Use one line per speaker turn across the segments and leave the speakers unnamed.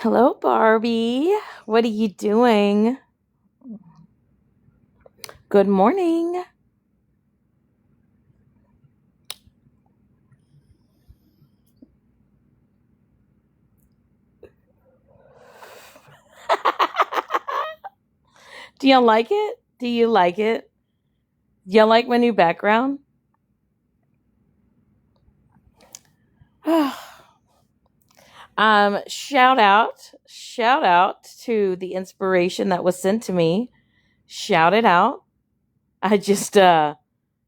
Hello, Barbie. What are you doing? Good morning. Do y'all like it? Do you like it? Y'all like my new background? Shout out to the inspiration that was sent to me. Shout it out. I just, I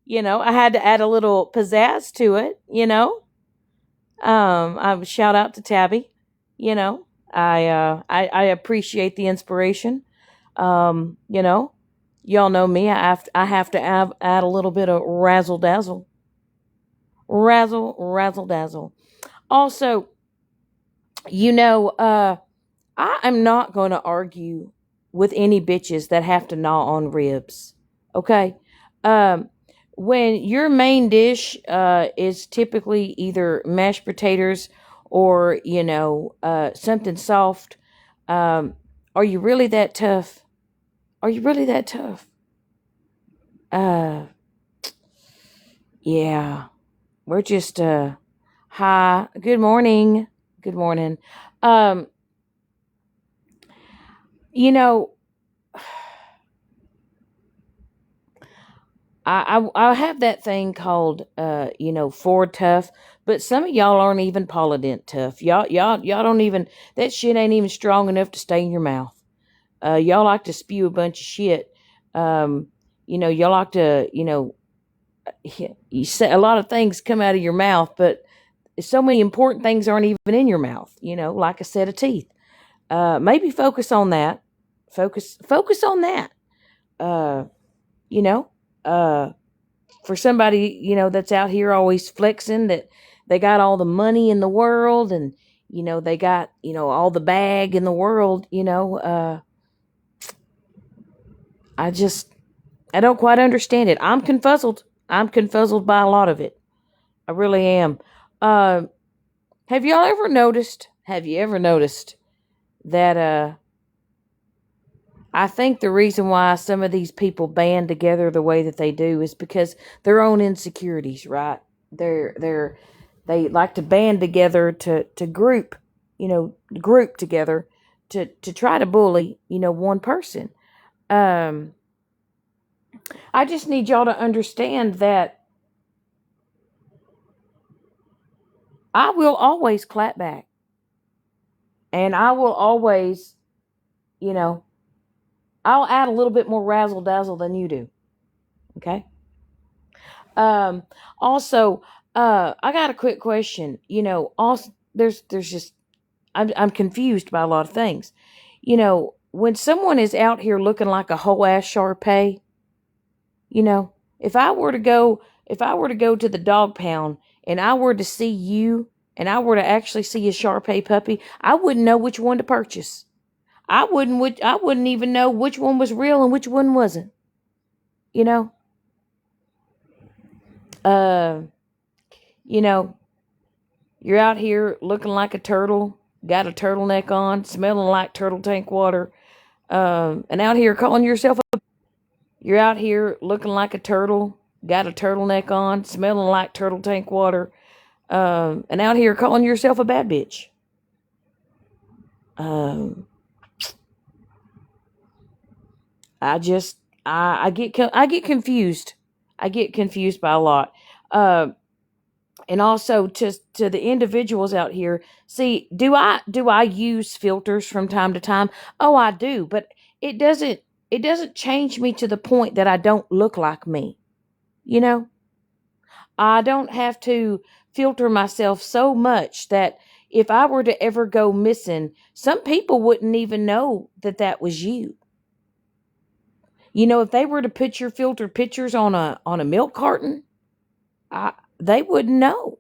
had to add a little pizzazz to it. I shout out to Tabby. You know, I appreciate the inspiration. Um, you know, y'all know me. I have to add a little bit of razzle dazzle. Also, you know, I am not going to argue with any bitches that have to gnaw on ribs. Okay, um, when your main dish is typically either mashed potatoes or something soft, um, are you really that tough? Are you really that tough? Uh, yeah, we're just hi. Good morning. Good morning. Um, you know, I have that thing called Ford tough, but some of y'all aren't even Polydent tough. Y'all don't even that shit ain't even strong enough to stay in your mouth. Y'all like to spew a bunch of shit. Um, y'all like to you say a lot of things come out of your mouth, but so many important things aren't even in your mouth. Like a set of teeth. Maybe focus on that. Focus on that. Uh, you know. Uh for somebody that's out here always flexing that they got all the money in the world, and they got all the bag in the world. I don't quite understand it. I'm confuzzled by a lot of it. I really am. uh have you ever noticed that I think the reason why some of these people band together the way that they do is because their own insecurities, right? They like to band together to group together to try to bully, one person. Um, I just need y'all to understand that I will always clap back, and I will always, you know, I'll add a little bit more razzle dazzle than you do. Okay. Um, Also, I got a quick question. Also, there's just I'm confused by a lot of things. When someone is out here looking like a whole ass Sharpay, if I were to go to the dog pound and I were to see you and I were to actually see a Sharpay puppy, I wouldn't know which one to purchase. I wouldn't even know which one was real and which one wasn't. You know, uh, you know, you're out here looking like a turtle, got a turtleneck on, smelling like turtle tank water, and out here calling yourself a. You're out here looking like a turtle, got a turtleneck on, smelling like turtle tank water, and out here calling yourself a bad bitch. Um, I just, I get confused. I get confused by a lot. Uh, and also to the individuals out here, see, do I use filters from time to time? Oh, I do, but it doesn't it doesn't change me to the point that I don't look like me. You know, I don't have to filter myself so much that if I were to ever go missing, some people wouldn't even know that that was you. If they were to put your filtered pictures on a milk carton, they wouldn't know.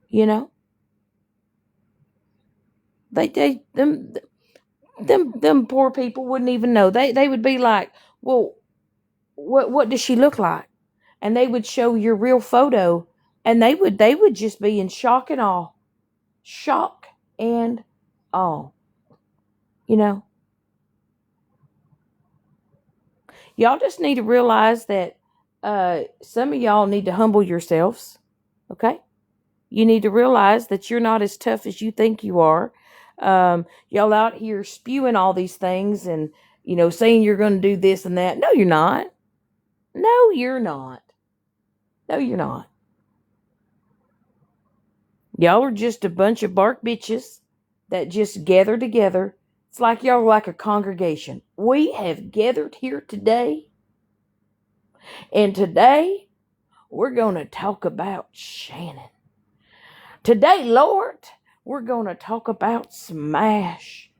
You know, they them poor people wouldn't even know. They would be like, well, what does she look like? And they would show your real photo, and they would just be in shock and awe, shock and all. You know, y'all just need to realize that some of y'all need to humble yourselves. Okay? You need to realize that you're not as tough as you think you are. Y'all out here spewing all these things and, saying you're going to do this and that. No, you're not. No, you're not. No, you're not. Y'all are just a bunch of bark bitches that just gather together. It's like y'all are like a congregation. We have gathered here today, and today we're going to talk about Shannon. Today, Lord, we're going to talk about Smash.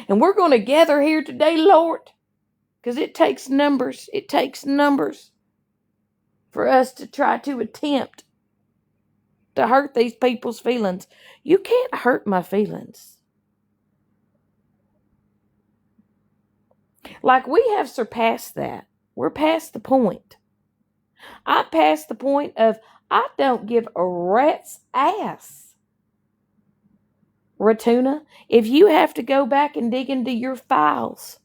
And we're going to gather here today, Lord, because it takes numbers. It takes numbers for us to try to attempt to hurt these people's feelings. You can't hurt my feelings. Like, we have surpassed that. We're past the point. I'm past the point of I don't give a rat's ass. Ratuna, if you have to go back and dig into your files,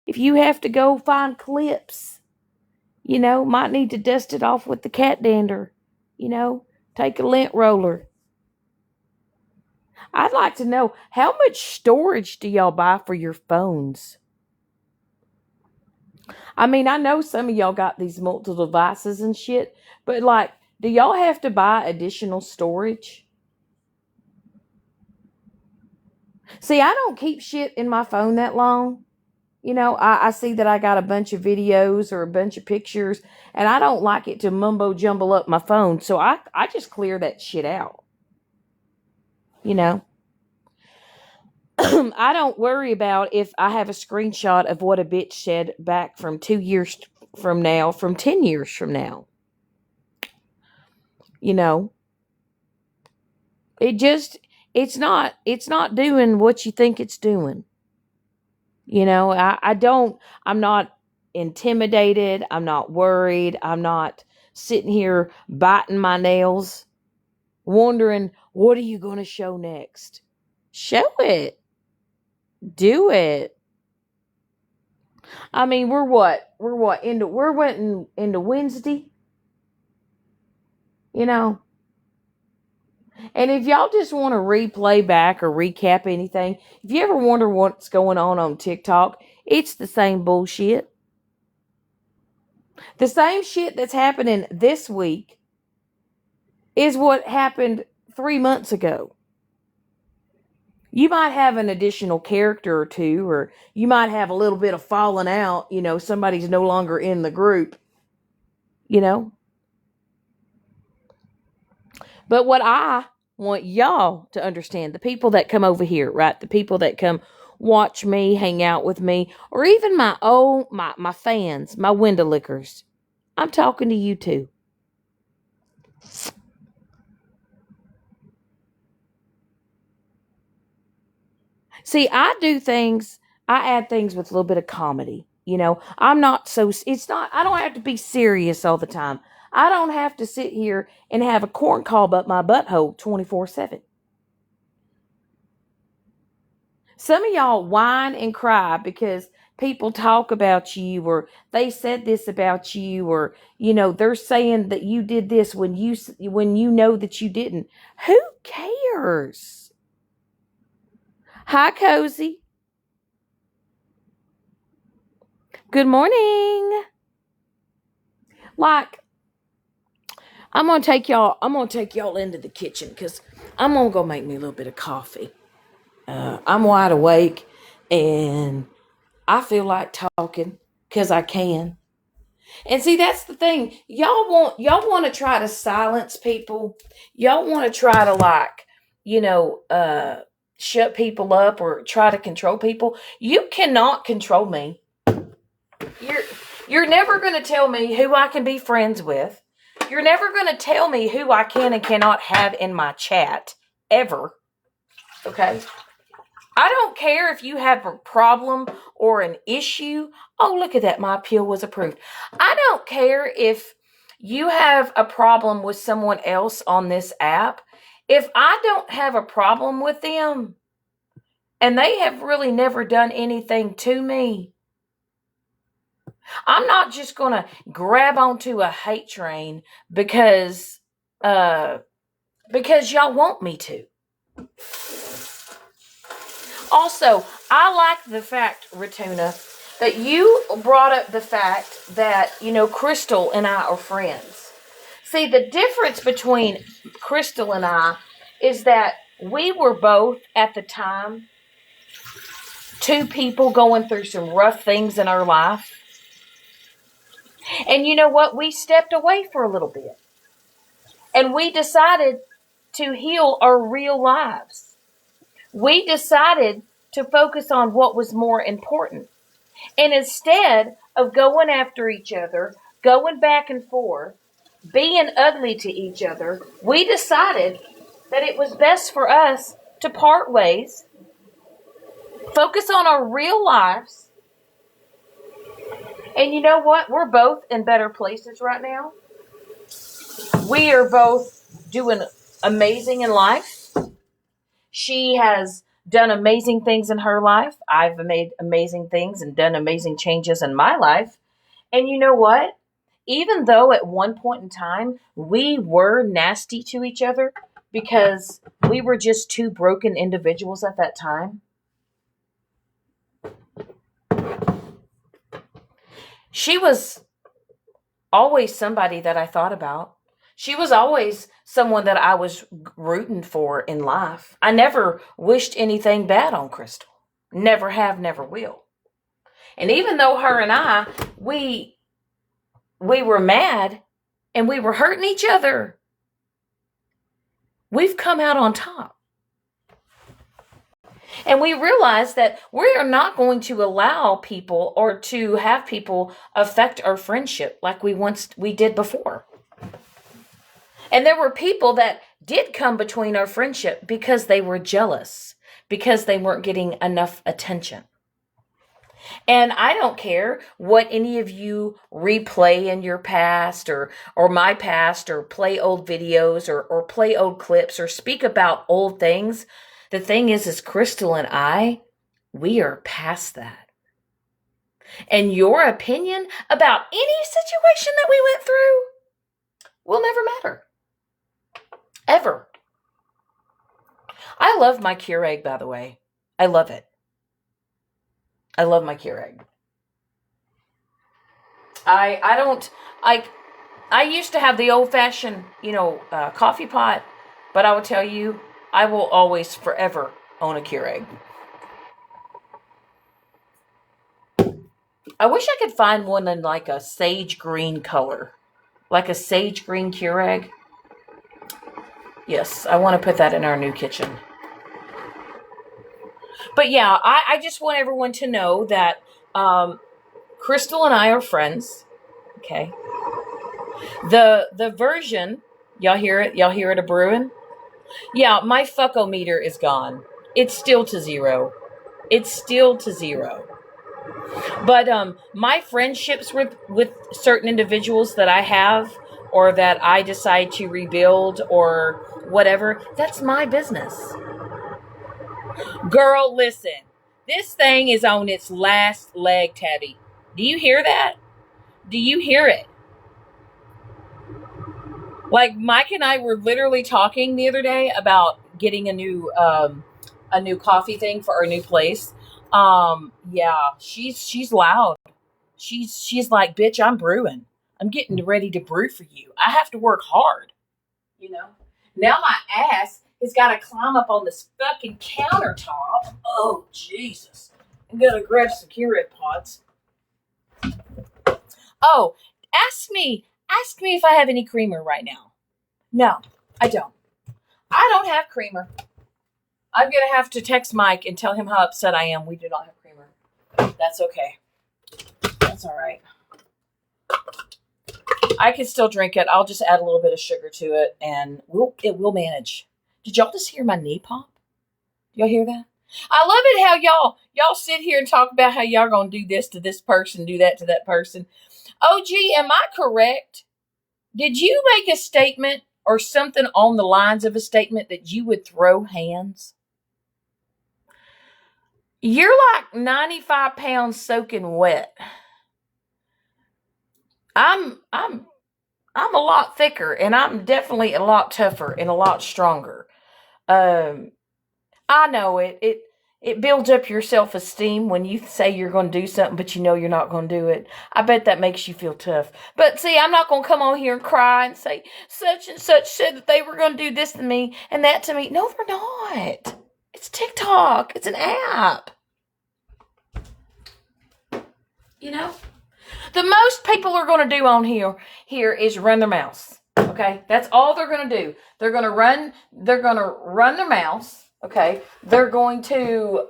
if you have to go find clips, might need to dust it off with the cat dander, take a lint roller. I'd like to know, how much storage do y'all buy for your phones? I mean, I know some of y'all got these multiple devices and shit, but like, do y'all have to buy additional storage? See, I don't keep shit in my phone that long. I see that I got a bunch of videos or a bunch of pictures, and I don't like it to mumbo jumble up my phone, so I just clear that shit out. I don't worry about if I have a screenshot of what a bitch said back from 2 years from now, from 10 years from now. It's not doing what you think it's doing. I'm not intimidated. I'm not worried. I'm not sitting here biting my nails, wondering, what are you going to show next? Show it. Do it. I mean, we're into Wednesday, and if y'all just want to replay back or recap anything, if you ever wonder what's going on TikTok, it's the same bullshit. The same shit that's happening this week is what happened 3 months ago. You might have an additional character or two, or you might have a little bit of falling out, somebody's no longer in the group, But what I want y'all to understand, the people that come over here, right? The people that come watch me, hang out with me, or even my fans, my window lickers. I'm talking to you too. See, I add things with a little bit of comedy. I'm not I don't have to be serious all the time. I don't have to sit here and have a corn cob up my butthole 24/7. Some of y'all whine and cry because people talk about you, or they said this about you, or they're saying that you did this when you know that you didn't. Who cares? Hi, Cozy. Good morning. Like, I'm gonna take y'all into the kitchen because I'm gonna go make me a little bit of coffee. I'm wide awake and I feel like talking because I can. And see, that's the thing. Y'all want to try to silence people. Y'all want to try to shut people up or try to control people. You cannot control me. You're never going to tell me who I can be friends with. You're never going to tell me who I can and cannot have in my chat ever. Okay? I don't care if you have a problem or an issue. Oh, look at that. My appeal was approved. I don't care if you have a problem with someone else on this app If I don't have a problem with them and they have really never done anything to me, I'm not just going to grab onto a hate train uh because y'all want me to. Also, I like the fact, Ratuna, that you brought up the fact that, Crystal and I are friends. See, the difference between Crystal and I is that we were both, at the time, two people going through some rough things in our life. And you know what? We stepped away for a little bit. And we decided to heal our real lives. We decided to focus on what was more important. And instead of going after each other, going back and forth, being ugly to each other, we decided that it was best for us to part ways, focus on our real lives. And you know what? We're both in better places right now. We are both doing amazing in life. She has done amazing things in her life. I've made amazing things and done amazing changes in my life. And you know what? Even though at one point in time we were nasty to each other because we were just two broken individuals at that time, she was always somebody that I thought about. She was always someone that I was rooting for in life. I never wished anything bad on Crystal. Never have, never will. And even though her and I, we were mad and we were hurting each other, we've come out on top. And we realize that we are not going to allow people or to have people affect our friendship like we did before. And there were people that did come between our friendship because they were jealous, because they weren't getting enough attention. And I don't care what any of you replay in your past or my past, or play old videos or play old clips or speak about old things. The thing is Crystal and I, we are past that. And your opinion about any situation that we went through will never matter. Ever. I love my Keurig, by the way. I love it. I love my Keurig. I used to have the old-fashioned, coffee pot, but I will tell you, I will always forever own a Keurig. I wish I could find one in like a sage green color. Like a sage green Keurig. Yes, I want to put that in our new kitchen. But yeah, I just want everyone to know that Crystal and I are friends. Okay. The version, y'all hear it? Y'all hear it a-brewing? Yeah, my fuckometer is gone. It's still to zero. It's still to zero. But my friendships with certain individuals that I have or that I decide to rebuild or whatever, that's my business. Girl, listen. This thing is on its last leg, Tabby. Do you hear that? Do you hear it? Like Mike and I were literally talking the other day about getting a new coffee thing for our new place. Yeah, she's loud. She's like, bitch, I'm brewing. I'm getting ready to brew for you. I have to work hard. Now my ass has got to climb up on this fucking countertop. Oh, Jesus. I'm going to grab some Keurig pots. Oh, ask me if I have any creamer right now. No, I don't. I don't have creamer. I'm going to have to text Mike and tell him how upset I am we do not have creamer. That's okay. That's all right. I can still drink it. I'll just add a little bit of sugar to it and it will manage. Did y'all just hear my knee pop? Y'all hear that? I love it how y'all sit here and talk about how y'all gonna do this to this person, do that to that person. Oh, gee, am I correct? Did you make a statement or something on the lines of a statement that you would throw hands, you're like 95 pounds soaking wet. I'm a lot thicker, and I'm definitely a lot tougher and a lot stronger. Um, I know it builds up your self-esteem when you say you're going to do something, but you know you're not going to do it. I bet that makes you feel tough. But see, I'm not going to come on here and cry and say such and such said that they were going to do this to me and that to me. No, they're not. It's TikTok. It's an app. You know? The most people are going to do on here is run their mouths. Okay? That's all they're going to do. They're going to run their mouths. Okay? They're going to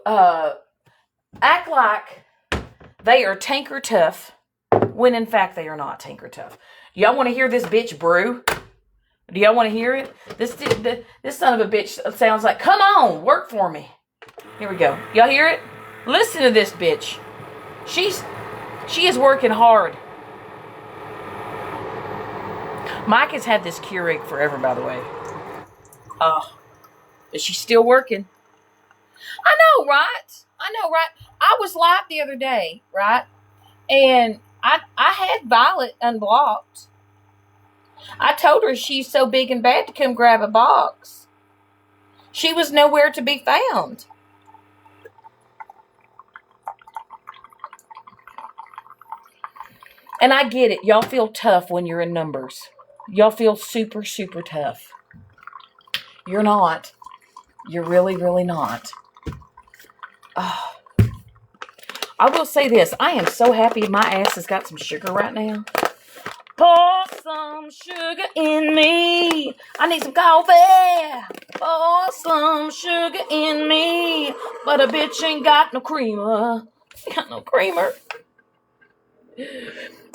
act like they are tanker tough when in fact they are not tanker tough. Y'all want to hear this bitch brew? Do y'all want to hear it? This son of a bitch sounds like, come on, work for me. Here we go. Y'all hear it? Listen to this bitch. She is working hard. Mike has had this Keurig forever, by the way. But she's still working. I know, right? I was live the other day, right? And I had Violet unblocked. I told her she's so big and bad to come grab a box. She was nowhere to be found. And I get it. Y'all feel tough when you're in numbers. Y'all feel super, super tough. You're not. You're really, really not. Oh. I will say this. I am so happy my ass has got some sugar right now. Pour some sugar in me. I need some coffee. Pour some sugar in me. But a bitch ain't got no creamer. Got no creamer.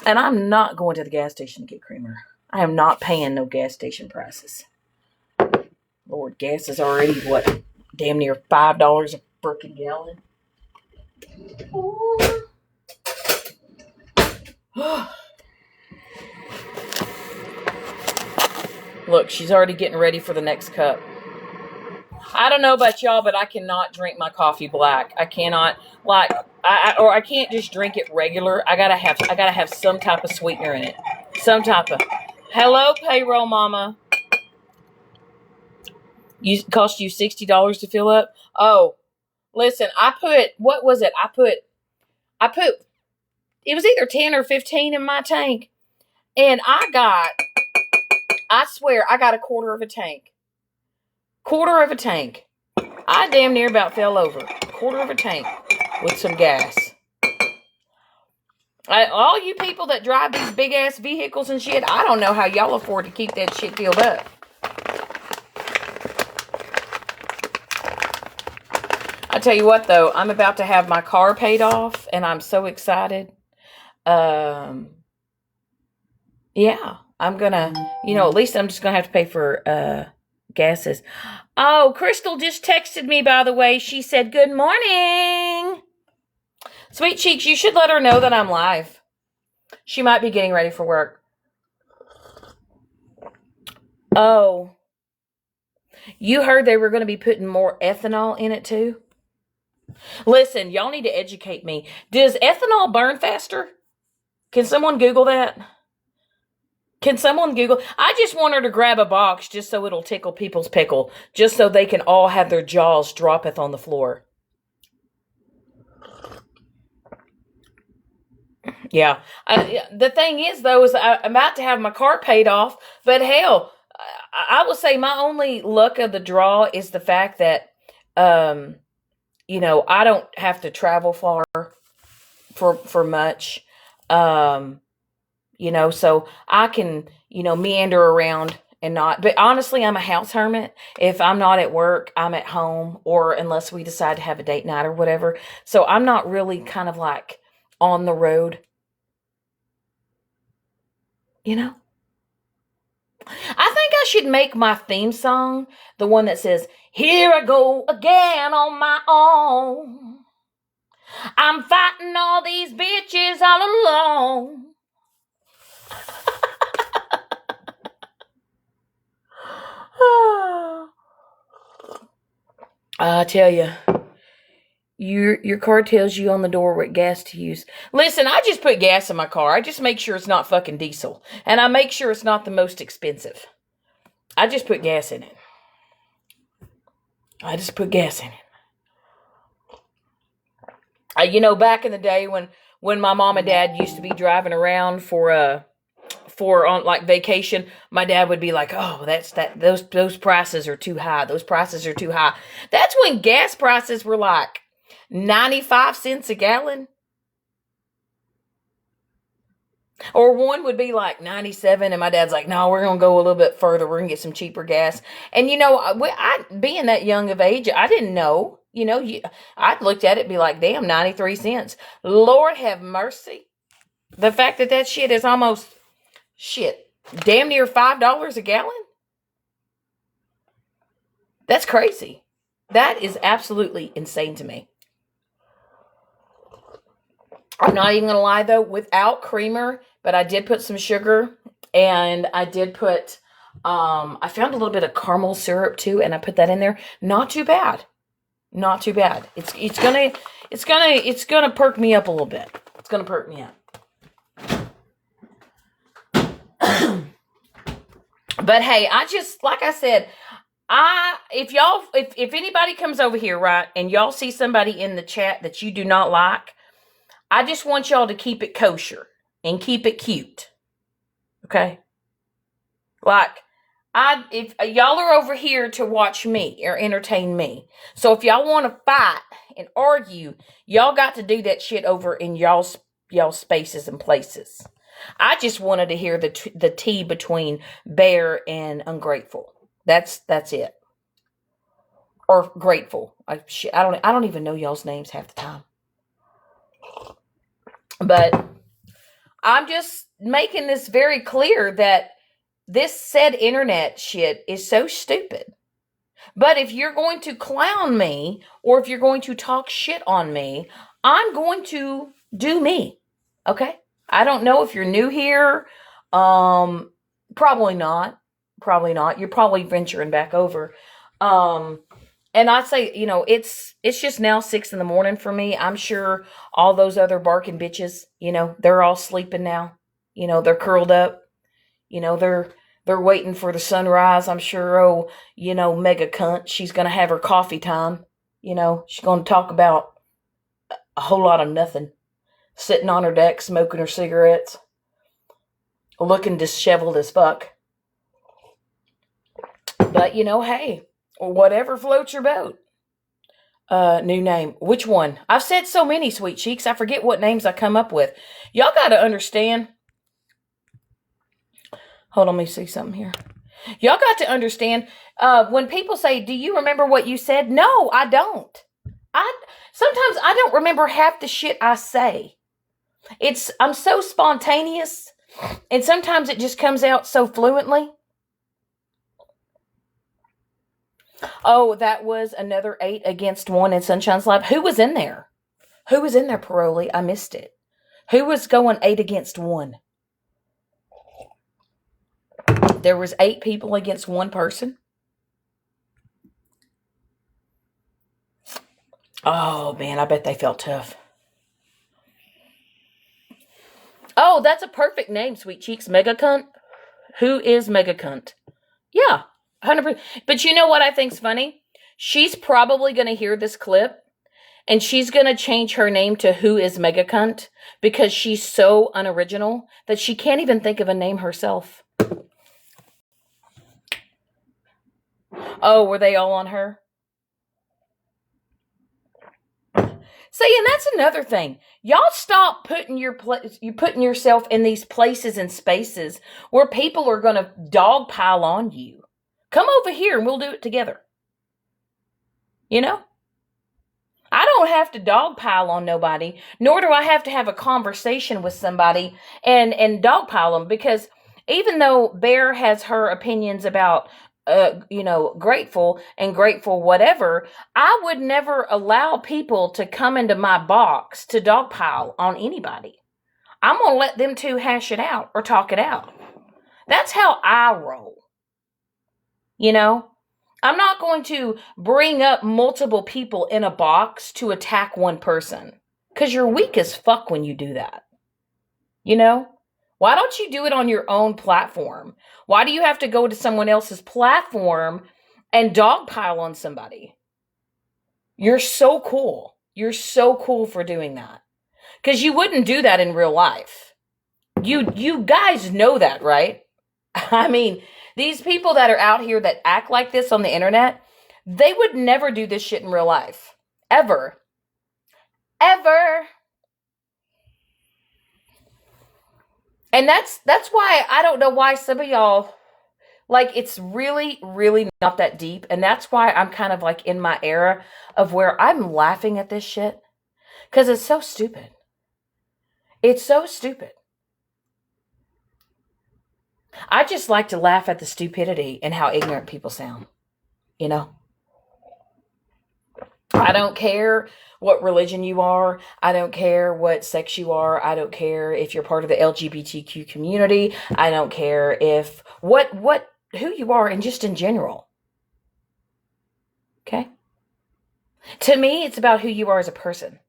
And I'm not going to the gas station to get creamer. I am not paying no gas station prices. Lord, gas is already, what, damn near $5 a freaking gallon. Look, she's already getting ready for the next cup. I don't know about y'all, but I cannot drink my coffee black. I cannot, like, I can't just drink it regular. I gotta have some type of sweetener in it. Some type of. Hello, payroll mama. Cost you $60 to fill up? Oh, listen, what was it? I put, it was either 10 or 15 in my tank. And I swear, I got a quarter of a tank. I damn near about fell over. Quarter of a tank with some gas. All you people that drive these big ass vehicles and shit, I don't know how y'all afford to keep that shit filled up. I tell you what though, I'm about to have my car paid off and I'm so excited. Yeah, I'm gonna, at least I'm just gonna have to pay for gases. Oh, Crystal just texted me, by the way. She said, good morning. Sweet Cheeks, you should let her know that I'm live. She might be getting ready for work. Oh, you heard they were going to be putting more ethanol in it too? Listen, y'all need to educate me. Does ethanol burn faster? Can someone Google that? I just want her to grab a box just so it'll tickle people's pickle, just so they can all have their jaws droppeth on the floor. Yeah. The thing is, though, is I'm about to have my car paid off, but hell, I will say my only luck of the draw is the fact that, I don't have to travel far for much. So I can, meander around and not, but honestly, I'm a house hermit. If I'm not at work, I'm at home, or unless we decide to have a date night or whatever. So I'm not really kind of like on the road, I think I should make my theme song the one that says, here I go again on my own. I'm fighting all these bitches all alone. I tell you, your car tells you on the door what gas to use. Listen, I just put gas in my car. I just make sure it's not fucking diesel. And I make sure it's not the most expensive. I just put gas in it. I just put gas in it. Back in the day when my mom and dad used to be driving around for on like vacation, my dad would be like, "Oh, those prices are too high. Those prices are too high." That's when gas prices were like 95 cents a gallon. Or one would be like 97, and my dad's like, "No, we're going to go a little bit further. We're going to get some cheaper gas." And, I being that young of age, I didn't know. I looked at it and be like, damn, 93 cents. Lord have mercy. The fact that shit is almost, damn near $5 a gallon? That's crazy. That is absolutely insane to me. I'm not even going to lie, though, without creamer, but I did put some sugar, and I did put, I found a little bit of caramel syrup, too, and I put that in there. Not too bad. Not too bad. It's gonna perk me up a little bit. It's gonna perk me up. But hey, like I said, if anybody comes over here, right, and y'all see somebody in the chat that you do not like, I just want y'all to keep it kosher and keep it cute. Okay? Like, if y'all are over here to watch me or entertain me. So if y'all want to fight and argue, y'all got to do that shit over in y'all's spaces and places. I just wanted to hear the tea between Bear and Ungrateful. That's it. Or Grateful. I don't even know y'all's names half the time. But I'm just making this very clear that this said internet shit is so stupid. But if you're going to clown me, or if you're going to talk shit on me, I'm going to do me. Okay? I don't know if you're new here. Probably not. Probably not. You're probably venturing back over. And I'd say, it's just now 6 a.m. for me. I'm sure all those other barking bitches, they're all sleeping now. They're curled up. They're waiting for the sunrise. I'm sure, mega cunt, she's going to have her coffee time. She's going to talk about a whole lot of nothing. Sitting on her deck, smoking her cigarettes. Looking disheveled as fuck. But, hey, whatever floats your boat. New name. Which one? I've said so many, sweet cheeks. I forget what names I come up with. Y'all got to understand. Hold on, let me see something here. Y'all got to understand, when people say, "Do you remember what you said?" No, I don't. Sometimes I don't remember half the shit I say. I'm so spontaneous, and sometimes it just comes out so fluently. Oh, that was another 8-1 in Sunshine's Lab. Who was in there? Who was in there, Paroli? I missed it. Who was going 8-1? There was 8 people against 1 person. Oh, man, I bet they felt tough. Oh, that's a perfect name, sweet cheeks. Mega cunt. Who is Mega cunt? Yeah, 100%. But you know what I think's funny? She's probably going to hear this clip, and she's going to change her name to Who is Mega cunt, because she's so unoriginal that she can't even think of a name herself. Oh, were they all on her? See, and that's another thing. Y'all stop putting yourself in these places and spaces where people are going to dogpile on you. Come over here and we'll do it together. I don't have to dogpile on nobody, nor do I have to have a conversation with somebody and dogpile them, because even though Bear has her opinions about grateful whatever, I would never allow people to come into my box to dogpile on anybody. I'm going to let them two hash it out or talk it out. That's how I roll. I'm not going to bring up multiple people in a box to attack one person. Because you're weak as fuck when you do that. You know? Why don't you do it on your own platform? Why do you have to go to someone else's platform and dogpile on somebody? You're so cool. You're so cool for doing that. Because you wouldn't do that in real life. You guys know that, right? I mean, these people that are out here that act like this on the internet, they would never do this shit in real life. Ever. Ever. And that's why I don't know why some of y'all, like, it's really, really not that deep. And that's why I'm kind of like in my era of where I'm laughing at this shit. Because it's so stupid. It's so stupid. I just like to laugh at the stupidity and how ignorant people sound. You know? I don't care what religion you are. I don't care what sex you are. I don't care if you're part of the LGBTQ community. I don't care if who you are and just in general. Okay? To me, it's about who you are as a person.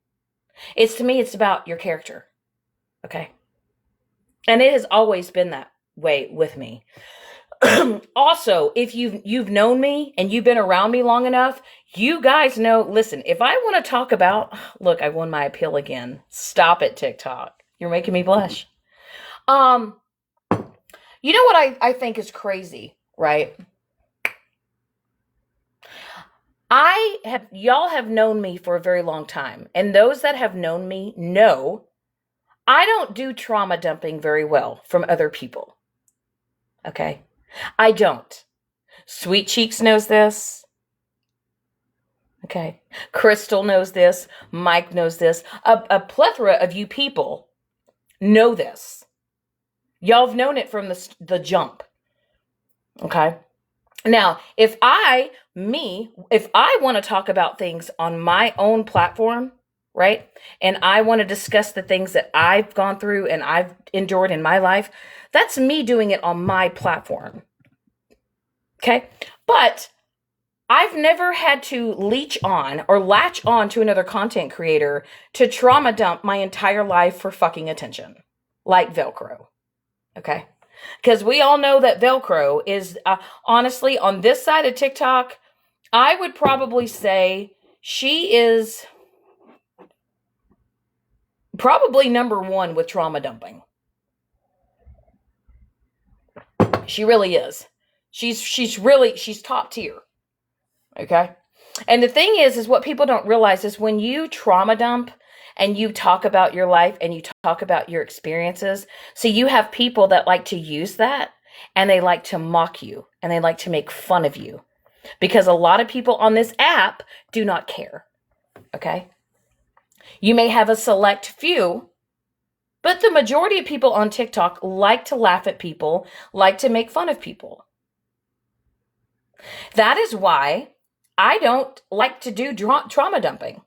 To me, it's about your character. Okay? And it has always been that way with me. Also, if you've known me and you've been around me long enough, you guys know, listen, if I want to talk about, look, I won my appeal again. Stop it, TikTok. You're making me blush. You know what I think is crazy, right? Y'all have known me for a very long time. And those that have known me know I don't do trauma dumping very well from other people. Okay? I don't. Sweet Cheeks knows this. Okay. Crystal knows this. Mike knows this. A plethora of you people know this. Y'all have known it from the jump. Okay. Now, if I want to talk about things on my own platform, right? And I want to discuss the things that I've gone through and I've endured in my life, that's me doing it on my platform. Okay? But I've never had to leech on or latch on to another content creator to trauma dump my entire life for fucking attention. Like Velcro. Okay? Because we all know that Velcro is, honestly, on this side of TikTok, I would probably say she is probably number one with trauma dumping. She really is. She's top tier. Okay? And the thing is what people don't realize is when you trauma dump and you talk about your life and you talk about your experiences, so you have people that like to use that and they like to mock you and they like to make fun of you because a lot of people on this app do not care. Okay? You may have a select few, but the majority of people on TikTok like to laugh at people, like to make fun of people. That is why I don't like to do trauma dumping.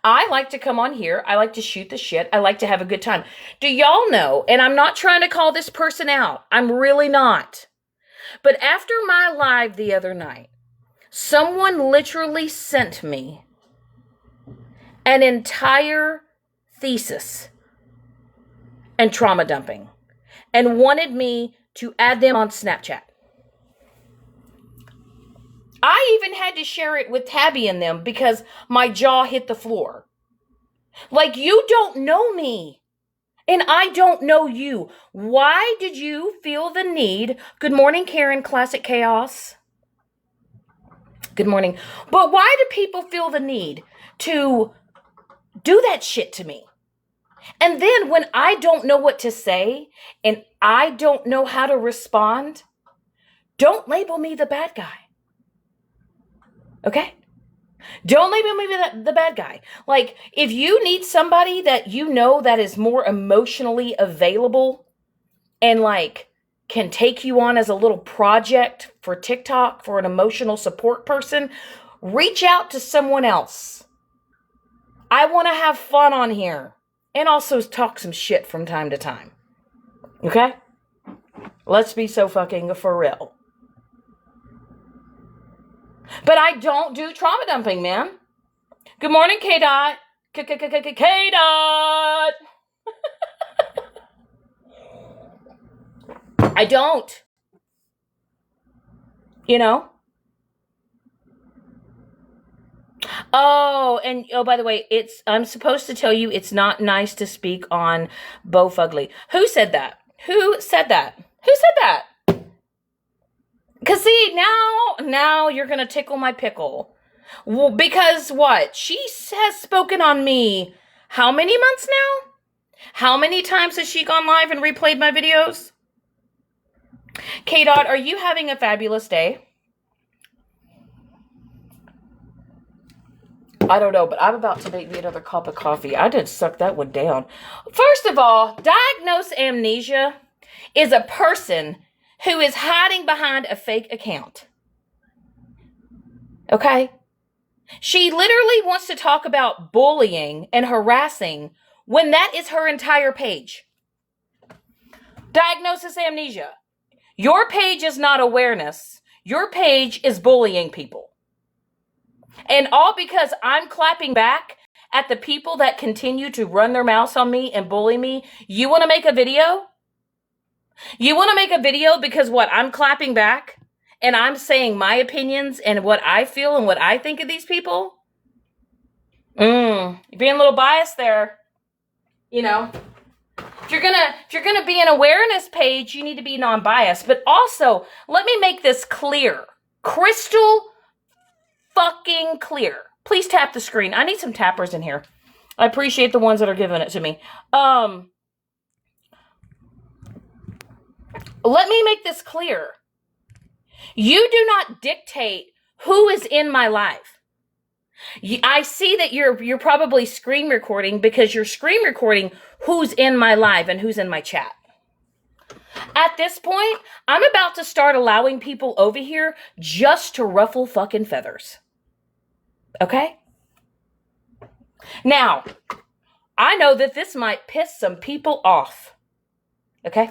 I like to come on here. I like to shoot the shit. I like to have a good time. Do y'all know, and I'm not trying to call this person out. I'm really not. But after my live the other night, someone literally sent me an entire thesis and trauma dumping and wanted me to add them on Snapchat. I even had to share it with Tabby and them because my jaw hit the floor. Like, you don't know me and I don't know you. Why did you feel the need? Good morning, Karen, Classic Chaos. Good morning. But why do people feel the need to do that shit to me? And then when I don't know what to say and I don't know how to respond, don't label me the bad guy. Okay? Don't label me the bad guy. Like, if you need somebody that you know that is more emotionally available and like can take you on as a little project for TikTok for an emotional support person, reach out to someone else. I want to have fun on here and also talk some shit from time to time. Okay? Let's be so fucking for real. But I don't do trauma dumping, man. Good morning, K Dot. K Dot. I don't. You know? Oh, and oh, by the way, I'm supposed to tell you it's not nice to speak on Bo Fugly. Who said that? Who said that? Who said that? Cause see, now you're gonna tickle my pickle. Well, because what? She has spoken on me how many months now? How many times has she gone live and replayed my videos? K Dot, are you having a fabulous day? I don't know, but I'm about to make me another cup of coffee. I did suck that one down. First of all, diagnosed amnesia is a person who is hiding behind a fake account. Okay? She literally wants to talk about bullying and harassing when that is her entire page. Diagnosis amnesia. Your page is not awareness. Your page is bullying people. And all because I'm clapping back at the people that continue to run their mouths on me and bully me. You want to make a video? You want to make a video because what? I'm clapping back and I'm saying my opinions and what I feel and what I think of these people? You're being a little biased there. You know, if you're gonna be an awareness page, you need to be non-biased. But also, let me make this clear. Crystal fucking clear. Please tap the screen. I need some tappers in here. I appreciate the ones that are giving it to me. Let me make this clear. You do not dictate who is in my life. I see that you're probably screen recording because you're screen recording who's in my live and who's in my chat. At this point, I'm about to start allowing people over here just to ruffle fucking feathers. Okay? Now, I know that this might piss some people off. Okay?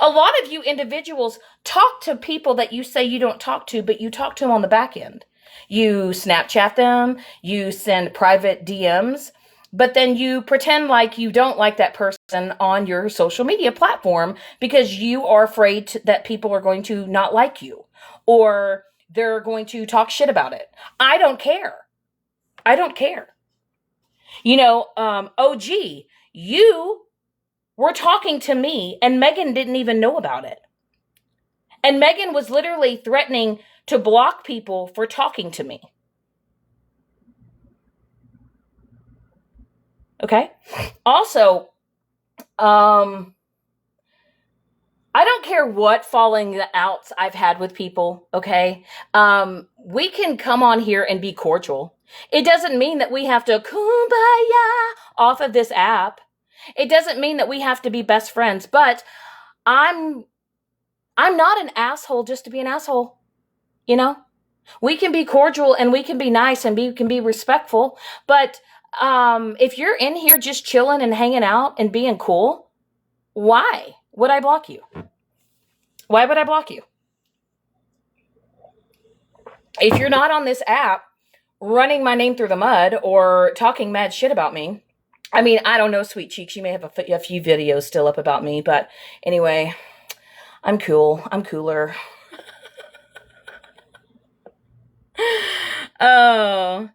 A lot of you individuals talk to people that you say you don't talk to, but you talk to them on the back end. You Snapchat them, you send private DMs, but then you pretend like you don't like that person on your social media platform because you are afraid that people are going to not like you or they're going to talk shit about it. I don't care. I don't care. You know, OG, you were talking to me and Megan didn't even know about it. And Megan was literally threatening to block people for talking to me. Okay? Also, I don't care what falling outs I've had with people, okay? We can come on here and be cordial. It doesn't mean that we have to kumbaya off of this app. It doesn't mean that we have to be best friends, but I'm not an asshole just to be an asshole. You know, we can be cordial and we can be nice and we can be respectful. But if you're in here just chilling and hanging out and being cool, why would I block you? Why would I block you? If you're not on this app running my name through the mud or talking mad shit about me, I mean, I don't know, Sweet Cheeks. You may have a few videos still up about me, but anyway, I'm cool. I'm cooler. Oh,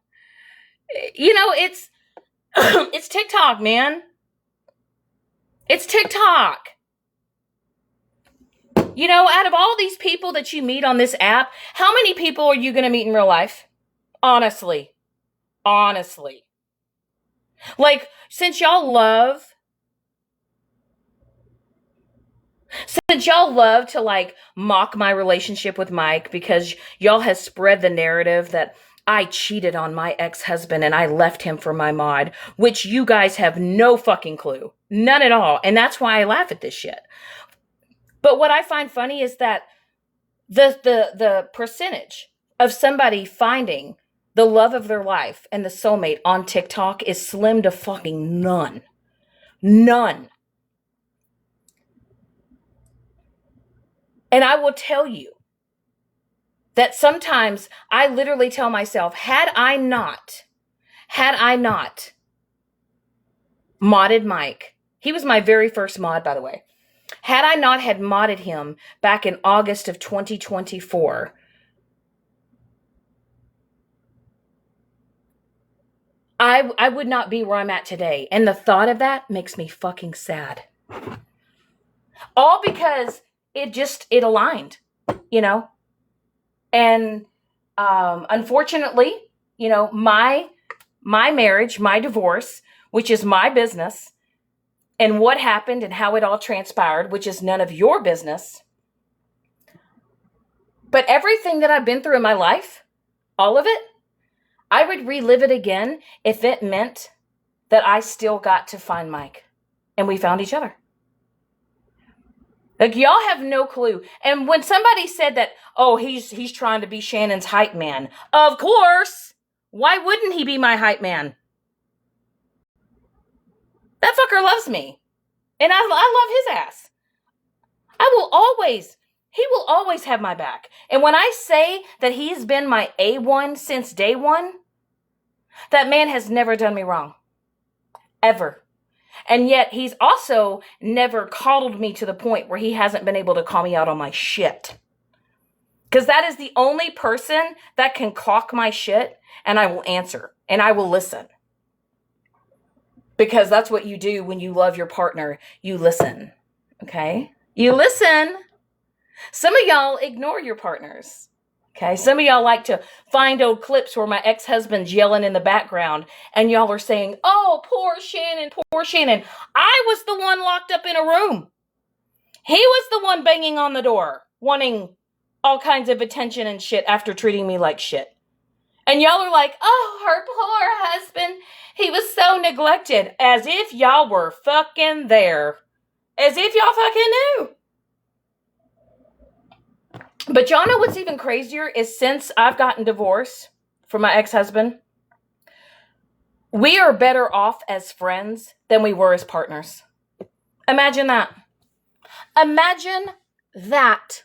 you know, it's it's TikTok, man. It's TikTok. You know, out of all these people that you meet on this app, how many people are you going to meet in real life? Honestly. Like, since y'all love to like mock my relationship with Mike because y'all has spread the narrative that I cheated on my ex-husband and I left him for my mod, which you guys have no fucking clue. None at all. And that's why I laugh at this shit. But what I find funny is that the percentage of somebody finding the love of their life and the soulmate on TikTok is slim to fucking none. None. And I will tell you, that sometimes I literally tell myself, had I not modded Mike, he was my very first mod, by the way. Had I not had modded him back in August of 2024, I would not be where I'm at today. And the thought of that makes me fucking sad. All because it aligned, you know? And unfortunately, you know, my marriage, my divorce, which is my business, and what happened and how it all transpired, which is none of your business. But everything that I've been through in my life, all of it, I would relive it again if it meant that I still got to find Mike and we found each other. Like, y'all have no clue. And when somebody said that, oh, he's trying to be Shannon's hype man, of course. Why wouldn't he be my hype man? That fucker loves me. And I love his ass. He will always have my back. And when I say that he's been my A1 since day one, that man has never done me wrong. Ever. And yet he's also never coddled me to the point where he hasn't been able to call me out on my shit. Because that is the only person that can clock my shit, and I will answer and I will listen. Because that's what you do when you love your partner. You listen. Okay? You listen. Some of y'all ignore your partners. Okay? Some of y'all like to find old clips where my ex-husband's yelling in the background and y'all are saying, oh, poor Shannon, poor Shannon. I was the one locked up in a room. He was the one banging on the door, wanting all kinds of attention and shit after treating me like shit. And y'all are like, oh, her poor husband. He was so neglected. As if y'all were fucking there. As if y'all fucking knew. But y'all know what's even crazier is since I've gotten divorced from my ex-husband, we are better off as friends than we were as partners. Imagine that. Imagine that.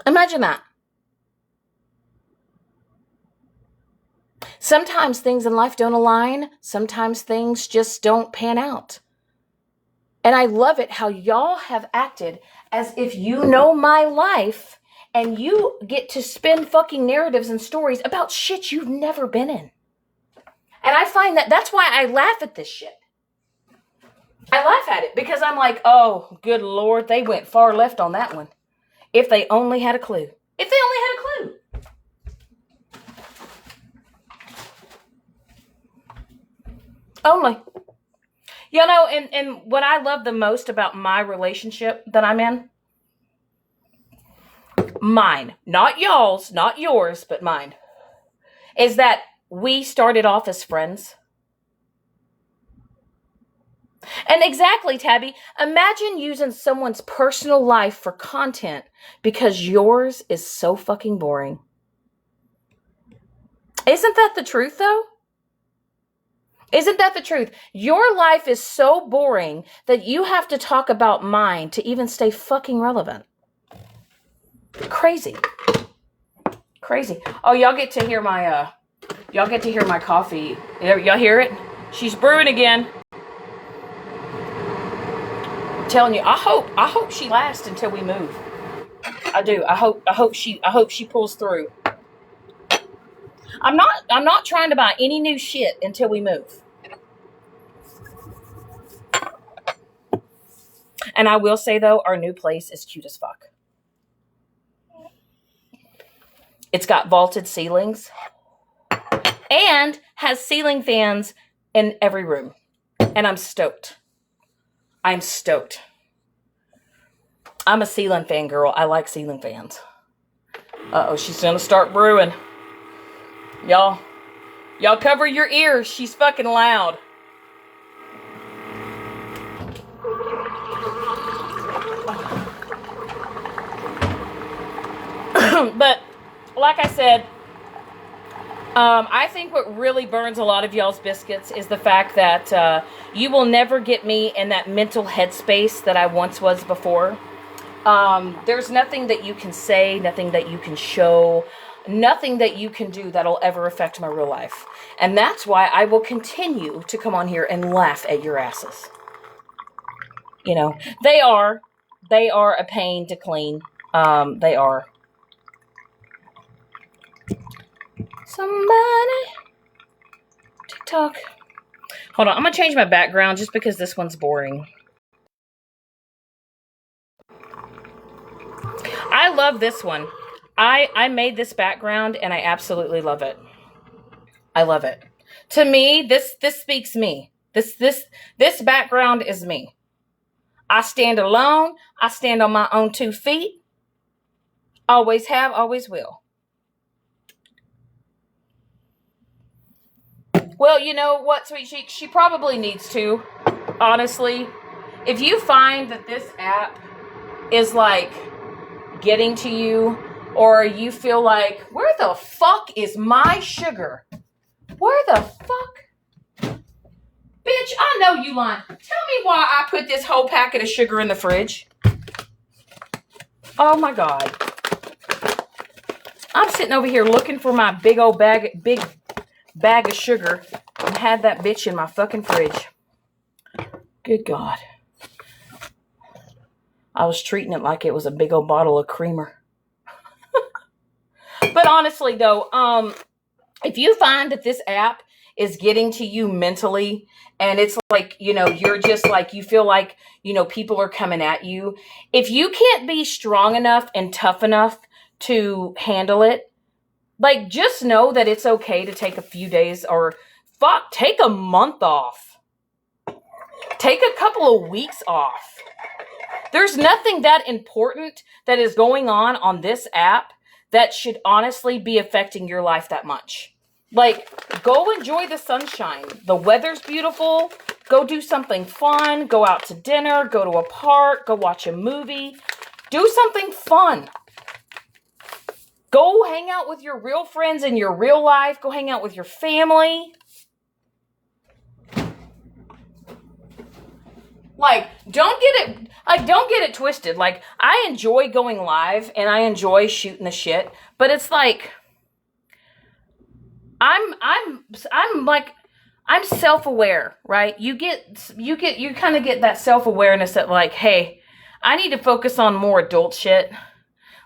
Imagine that. Sometimes things in life don't align. Sometimes things just don't pan out. And I love it how y'all have acted as if you know my life and you get to spin fucking narratives and stories about shit you've never been in. And I find that's why I laugh at this shit. I laugh at it because I'm like, oh, good Lord, they went far left on that one. If they only had a clue. If they only had a clue. Only. You know, and what I love the most about my relationship that I'm in, mine, not y'all's, not yours, but mine, is that we started off as friends. And exactly, Tabby, imagine using someone's personal life for content because yours is so fucking boring. Isn't that the truth, though? Isn't that the truth? Your life is so boring that you have to talk about mine to even stay fucking relevant. Crazy. Crazy. Oh, y'all get to hear my coffee. Y'all hear it? She's brewing again. I'm telling you, I hope she lasts until we move. I do. I hope she pulls through. I'm not trying to buy any new shit until we move. And I will say, though, our new place is cute as fuck. It's got vaulted ceilings and has ceiling fans in every room. And I'm stoked. I'm stoked. I'm a ceiling fan girl. I like ceiling fans. Uh-oh, she's going to start brewing. Y'all cover your ears. She's fucking loud. But like I said, I think what really burns a lot of y'all's biscuits is the fact that you will never get me in that mental headspace that I once was before. There's nothing that you can say, nothing that you can show, nothing that you can do that'll ever affect my real life. And that's why I will continue to come on here and laugh at your asses. You know, they are a pain to clean. They are. Somebody, TikTok. Hold on, I'm gonna change my background just because this one's boring. I love this one. I made this background and I absolutely love it. I love it. To me, this speaks me. This background is me. I stand alone. I stand on my own 2 feet. Always have, always will. Well, you know what, sweet cheek? She probably needs to. Honestly, if you find that this app is like getting to you, or you feel like, where the fuck is my sugar? Where the fuck? Bitch, I know you lying. Tell me why I put this whole packet of sugar in the fridge. Oh my God. I'm sitting over here looking for my big bag of sugar and had that bitch in my fucking fridge. Good God. I was treating it like it was a big old bottle of creamer. But honestly though, if you find that this app is getting to you mentally and it's like, you know, you're just like, you feel like, you know, people are coming at you. If you can't be strong enough and tough enough to handle it, like, just know that it's okay to take a few days or take a month off. Take a couple of weeks off. There's nothing that important that is going on this app that should honestly be affecting your life that much. Like, go enjoy the sunshine. The weather's beautiful. Go do something fun. Go out to dinner. Go to a park. Go watch a movie. Do something fun. Go hang out with your real friends in your real life. Go hang out with your family. Like, don't get it twisted. Like, I enjoy going live and I enjoy shooting the shit, but it's like I'm self-aware, right? You kind of get that self-awareness that like, hey, I need to focus on more adult shit.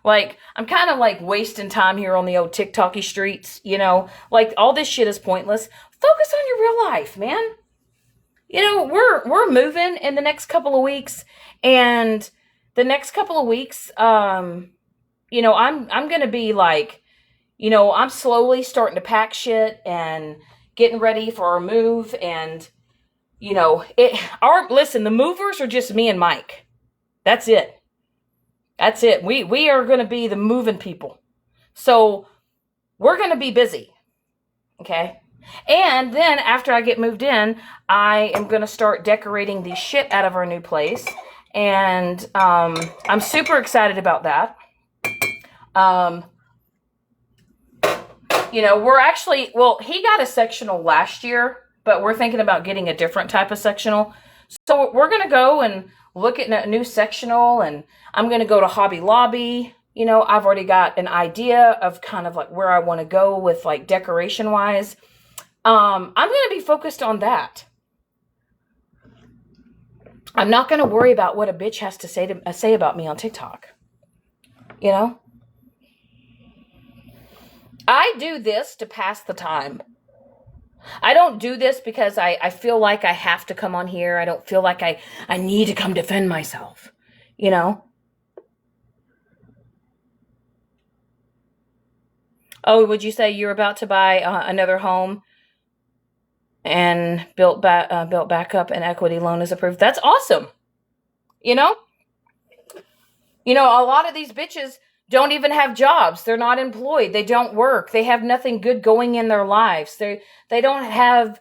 Like, I'm kind of like wasting time here on the old TikTok-y streets, you know? Like, all this shit is pointless. Focus on your real life, man. You know, we're moving in the next couple of weeks, and the next couple of weeks, you know, I'm going to be like, you know, I'm slowly starting to pack shit and getting ready for our move, and you know, listen, the movers are just me and Mike. That's it. That's it. We are going to be the moving people. So we're going to be busy. Okay. And then after I get moved in, I am going to start decorating the shit out of our new place. And I'm super excited about that. You know, we're actually, well, he got a sectional last year, but we're thinking about getting a different type of sectional. So we're going to go and look at a new sectional, and I'm going to go to Hobby Lobby. You know, I've already got an idea of kind of like where I want to go with like decoration wise. I'm going to be focused on that. I'm not going to worry about what a bitch has to say about me on TikTok. You know? I do this to pass the time. I don't do this because I feel like I have to come on here. I don't feel like I need to come defend myself. You know? Oh, would you say you're about to buy another home and built back up and equity loan is approved? That's awesome. You know? You know, a lot of these bitches don't even have jobs. They're not employed. They don't work. They have nothing good going in their lives. They don't have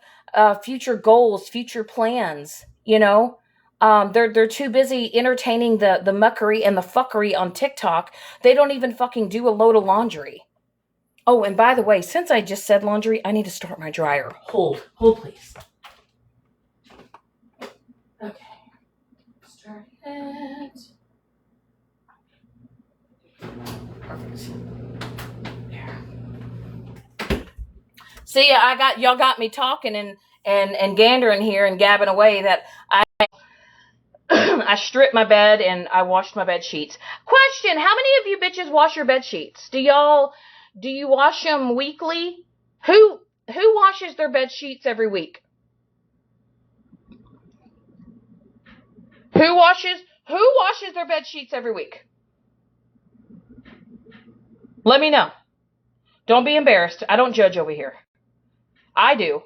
future goals, future plans, you know? They're too busy entertaining the muckery and the fuckery on TikTok. They don't even fucking do a load of laundry. Oh, and by the way, since I just said laundry, I need to start my dryer. Hold please. Okay. Start it. See, y'all got me talking and gandering here and gabbing away that I stripped my bed and I washed my bed sheets. Question: how many of you bitches wash your bed sheets? Do you wash them weekly? Who washes their bed sheets every week? Who washes their bed sheets every week? Let me know. Don't be embarrassed. I don't judge over here. I do.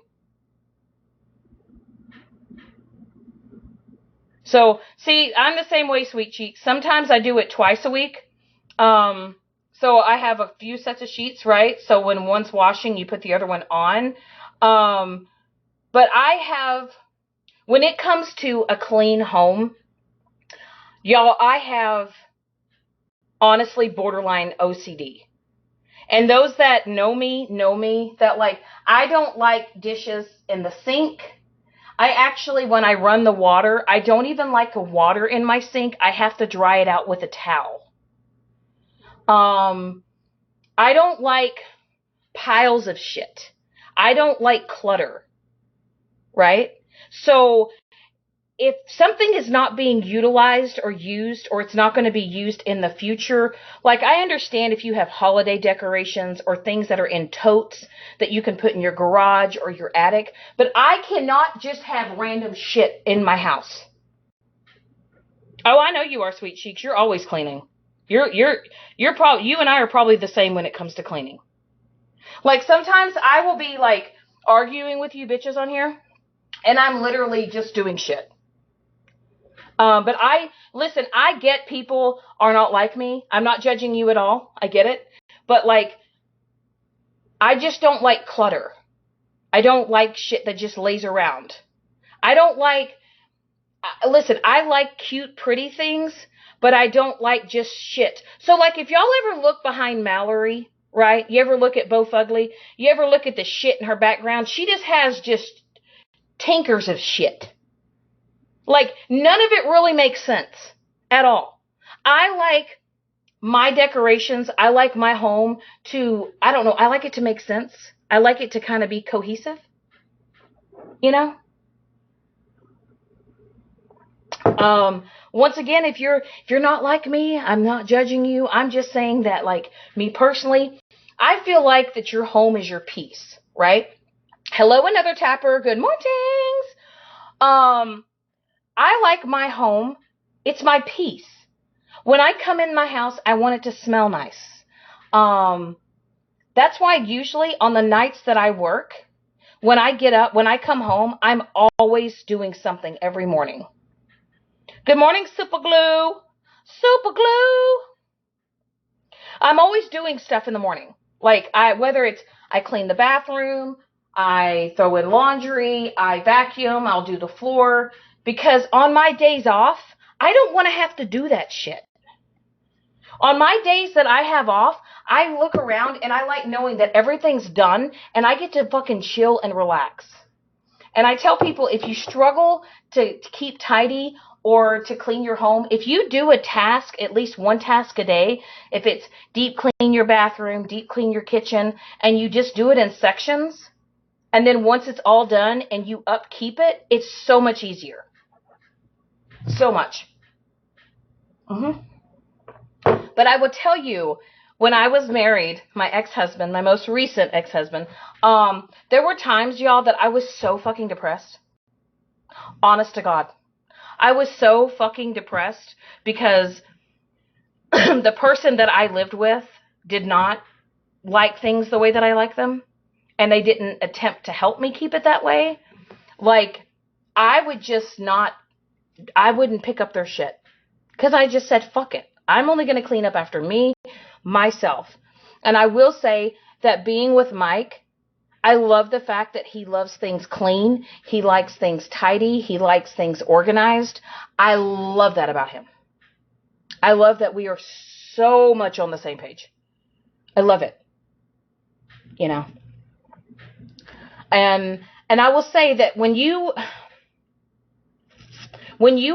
So, see, I'm the same way, Sweet Cheeks. Sometimes I do it twice a week. So I have a few sets of sheets, right? So when one's washing, you put the other one on. But when it comes to a clean home, y'all, I have honestly borderline OCD. And those that know me that I don't like dishes in the sink. I actually, when I run the water, I don't even like the water in my sink. I have to dry it out with a towel. I don't like piles of shit. I don't like clutter, right? So if something is not being utilized or used, or it's not going to be used in the future, like I understand if you have holiday decorations or things that are in totes that you can put in your garage or your attic, but I cannot just have random shit in my house. Oh, I know you are, Sweet Cheeks. You're always cleaning. You and I are probably the same when it comes to cleaning. Like sometimes I will be like arguing with you bitches on here, and I'm literally just doing shit. But I get people are not like me. I'm not judging you at all. I get it. But like, I just don't like clutter. I don't like shit that just lays around. I like cute, pretty things, but I don't like just shit. So like, if y'all ever look behind Mallory, right? You ever look at Bo Fugly? You ever look at the shit in her background? She just has just tinkers of shit. Like, none of it really makes sense at all. I like my decorations. I like my home I don't know, I like it to make sense. I like it to kind of be cohesive, you know? Once again, if you're not like me, I'm not judging you. I'm just saying that, like, me personally, I feel like that your home is your peace, right? Hello, another tapper. Good mornings. I like my home. It's my peace. When I come in my house, I want it to smell nice. That's why usually on the nights that I work, when I get up, when I come home, I'm always doing something every morning. Good morning, Super Glue. Super Glue. I'm always doing stuff in the morning. Like, whether it's I clean the bathroom, I throw in laundry, I vacuum, I'll do the floor. Because on my days off, I don't want to have to do that shit. On my days that I have off, I look around and I like knowing that everything's done and I get to fucking chill and relax. And I tell people, if you struggle to keep tidy or to clean your home, if you do a task, at least one task a day, if it's deep clean your bathroom, deep clean your kitchen, and you just do it in sections, and then once it's all done and you upkeep it, it's so much easier. So much. But I will tell you, when I was married, my ex-husband, my most recent ex-husband, there were times, y'all, that I was so fucking depressed. Honest to God. I was so fucking depressed because the person that I lived with did not like things the way that I like them. And they didn't attempt to help me keep it that way. Like, I wouldn't pick up their shit. Because I just said, fuck it. I'm only going to clean up after me, myself. And I will say that being with Mike, I love the fact that he loves things clean. He likes things tidy. He likes things organized. I love that about him. I love that we are so much on the same page. I love it. You know. And I will say that when you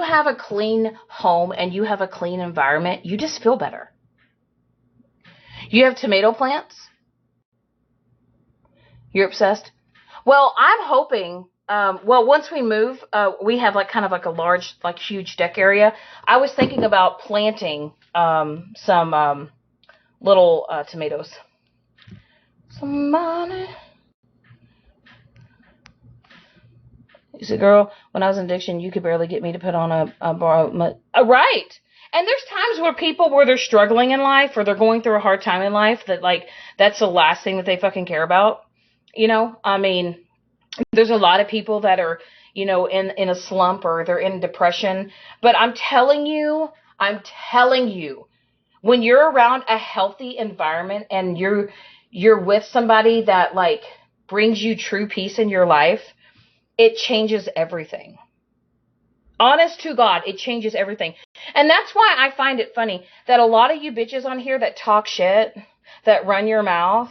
have a clean home and you have a clean environment, you just feel better. You have tomato plants. You're obsessed? Well, I'm hoping, once we move, we have like kind of like a large, like huge deck area. I was thinking about planting some little tomatoes. Some money. You see, girl, when I was in addiction, you could barely get me to put on a borrow. Right. And there's times where they're struggling in life or they're going through a hard time in life that, like, that's the last thing that they fucking care about. You know, I mean, there's a lot of people that are, you know, in a slump or they're in depression. But I'm telling you, when you're around a healthy environment and you're with somebody that, like, brings you true peace in your life, it changes everything. Honest to God, it changes everything. And that's why I find it funny that a lot of you bitches on here that talk shit, that run your mouth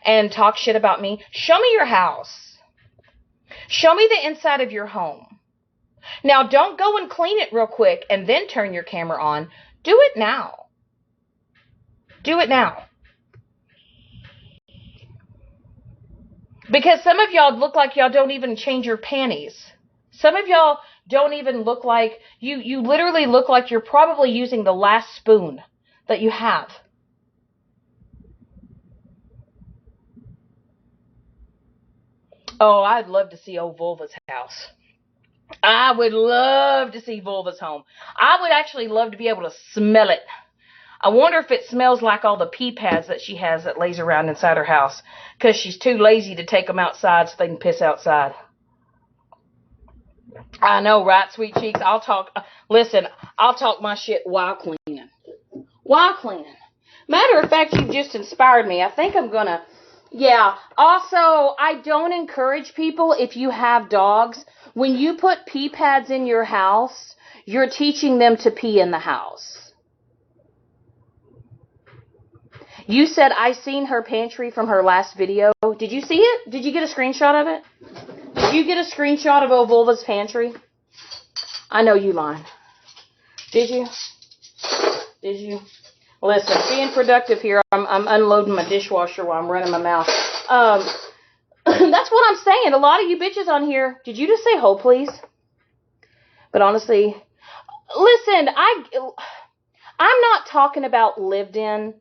and talk shit about me, show me your house. Show me the inside of your home. Now, don't go and clean it real quick and then turn your camera on. Do it now. Do it now. Because some of y'all look like y'all don't even change your panties. Some of y'all don't even look like, you literally look like you're probably using the last spoon that you have. Oh, I'd love to see old Vulva's house. I would love to see Vulva's home. I would actually love to be able to smell it. I wonder if it smells like all the pee pads that she has that lays around inside her house. Because she's too lazy to take them outside so they can piss outside. I know, right, sweet cheeks? I'll talk my shit while cleaning. Matter of fact, you've just inspired me. I think I'm gonna, Also, I don't encourage people, if you have dogs, when you put pee pads in your house, you're teaching them to pee in the house. You said I seen her pantry from her last video. Did you see it? Did you get a screenshot of it? Did you get a screenshot of Vulva's pantry? I know you lying. Did you? Listen, being productive here, I'm unloading my dishwasher while I'm running my mouth. That's what I'm saying. A lot of you bitches on here, did you just say ho, please? But honestly, listen, I'm not talking about lived in.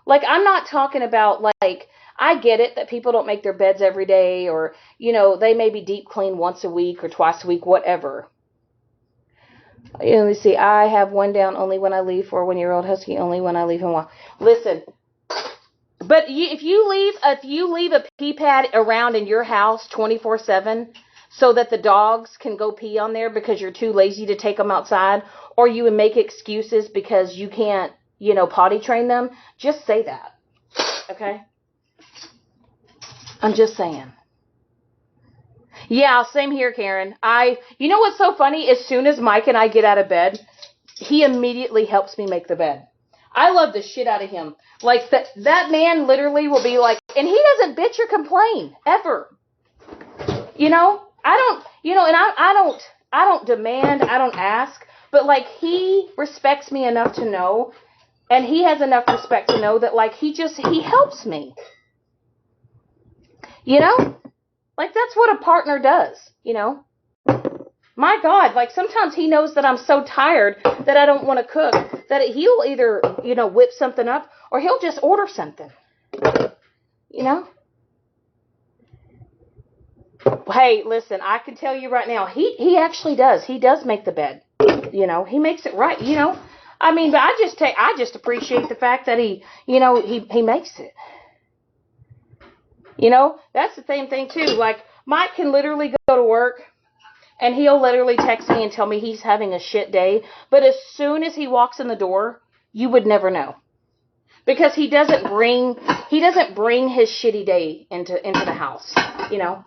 Like, I'm not talking about, like, I get it that people don't make their beds every day or, you know, they maybe deep clean once a week or twice a week, whatever. You know, let's see, I have one down only when I leave for a 1-year-old husky, only when I leave him. Listen, but if you leave a pee pad around in your house 24/7 so that the dogs can go pee on there because you're too lazy to take them outside, or you would make excuses because you can't, you know, potty train them, just say that. Okay? I'm just saying. Yeah, same here, Karen. You know what's so funny? As soon as Mike and I get out of bed, he immediately helps me make the bed. I love the shit out of him. Like, that man literally will be like, and he doesn't bitch or complain, ever. You know? And I don't demand, I don't ask, but, like, he respects me enough to know, and he has enough respect to know that, like, he helps me. You know? Like, that's what a partner does, you know? My God, like, sometimes he knows that I'm so tired that I don't want to cook, that he'll either, you know, whip something up, or he'll just order something. You know? Hey, listen, I can tell you right now, he actually does. He does make the bed. You know, he makes it right, you know? I mean, but I just appreciate the fact that he makes it. You know, that's the same thing, too. Like, Mike can literally go to work, and he'll literally text me and tell me he's having a shit day. But as soon as he walks in the door, you would never know. Because he doesn't bring his shitty day into the house, you know.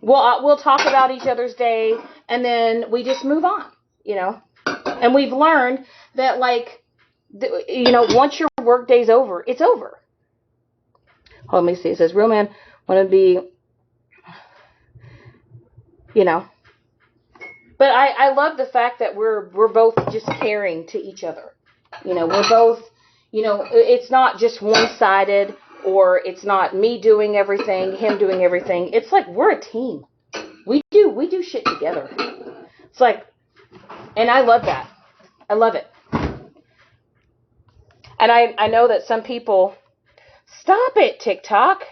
We'll talk about each other's day, and then we just move on, you know. And we've learned that, like, you know, once your work day's over, it's over. Hold on, let me see. It says, real man want to be, you know. But I love the fact that we're both just caring to each other. You know, we're both, you know, it's not just one-sided or it's not me doing everything, him doing everything. It's like we're a team. We do shit together. It's like, and I love that. I love it. And I know that some people, stop it, TikTok.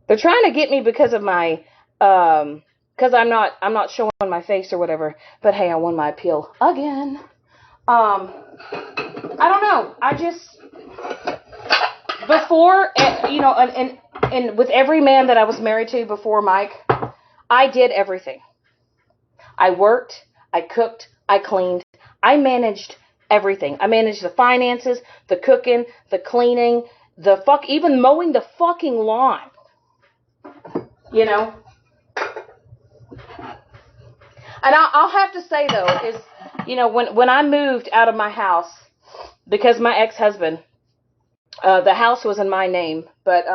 They're trying to get me because of my, because I'm not showing my face or whatever. But hey, I won my appeal again. I don't know. I just, before, you know, and with every man that I was married to before Mike, I did everything. I worked, I cooked, I cleaned, I managed everything. I managed the finances, the cooking, the cleaning, even mowing the fucking lawn. You know? And I'll have to say, though, is, you know, when I moved out of my house, because my ex-husband, the house was in my name, but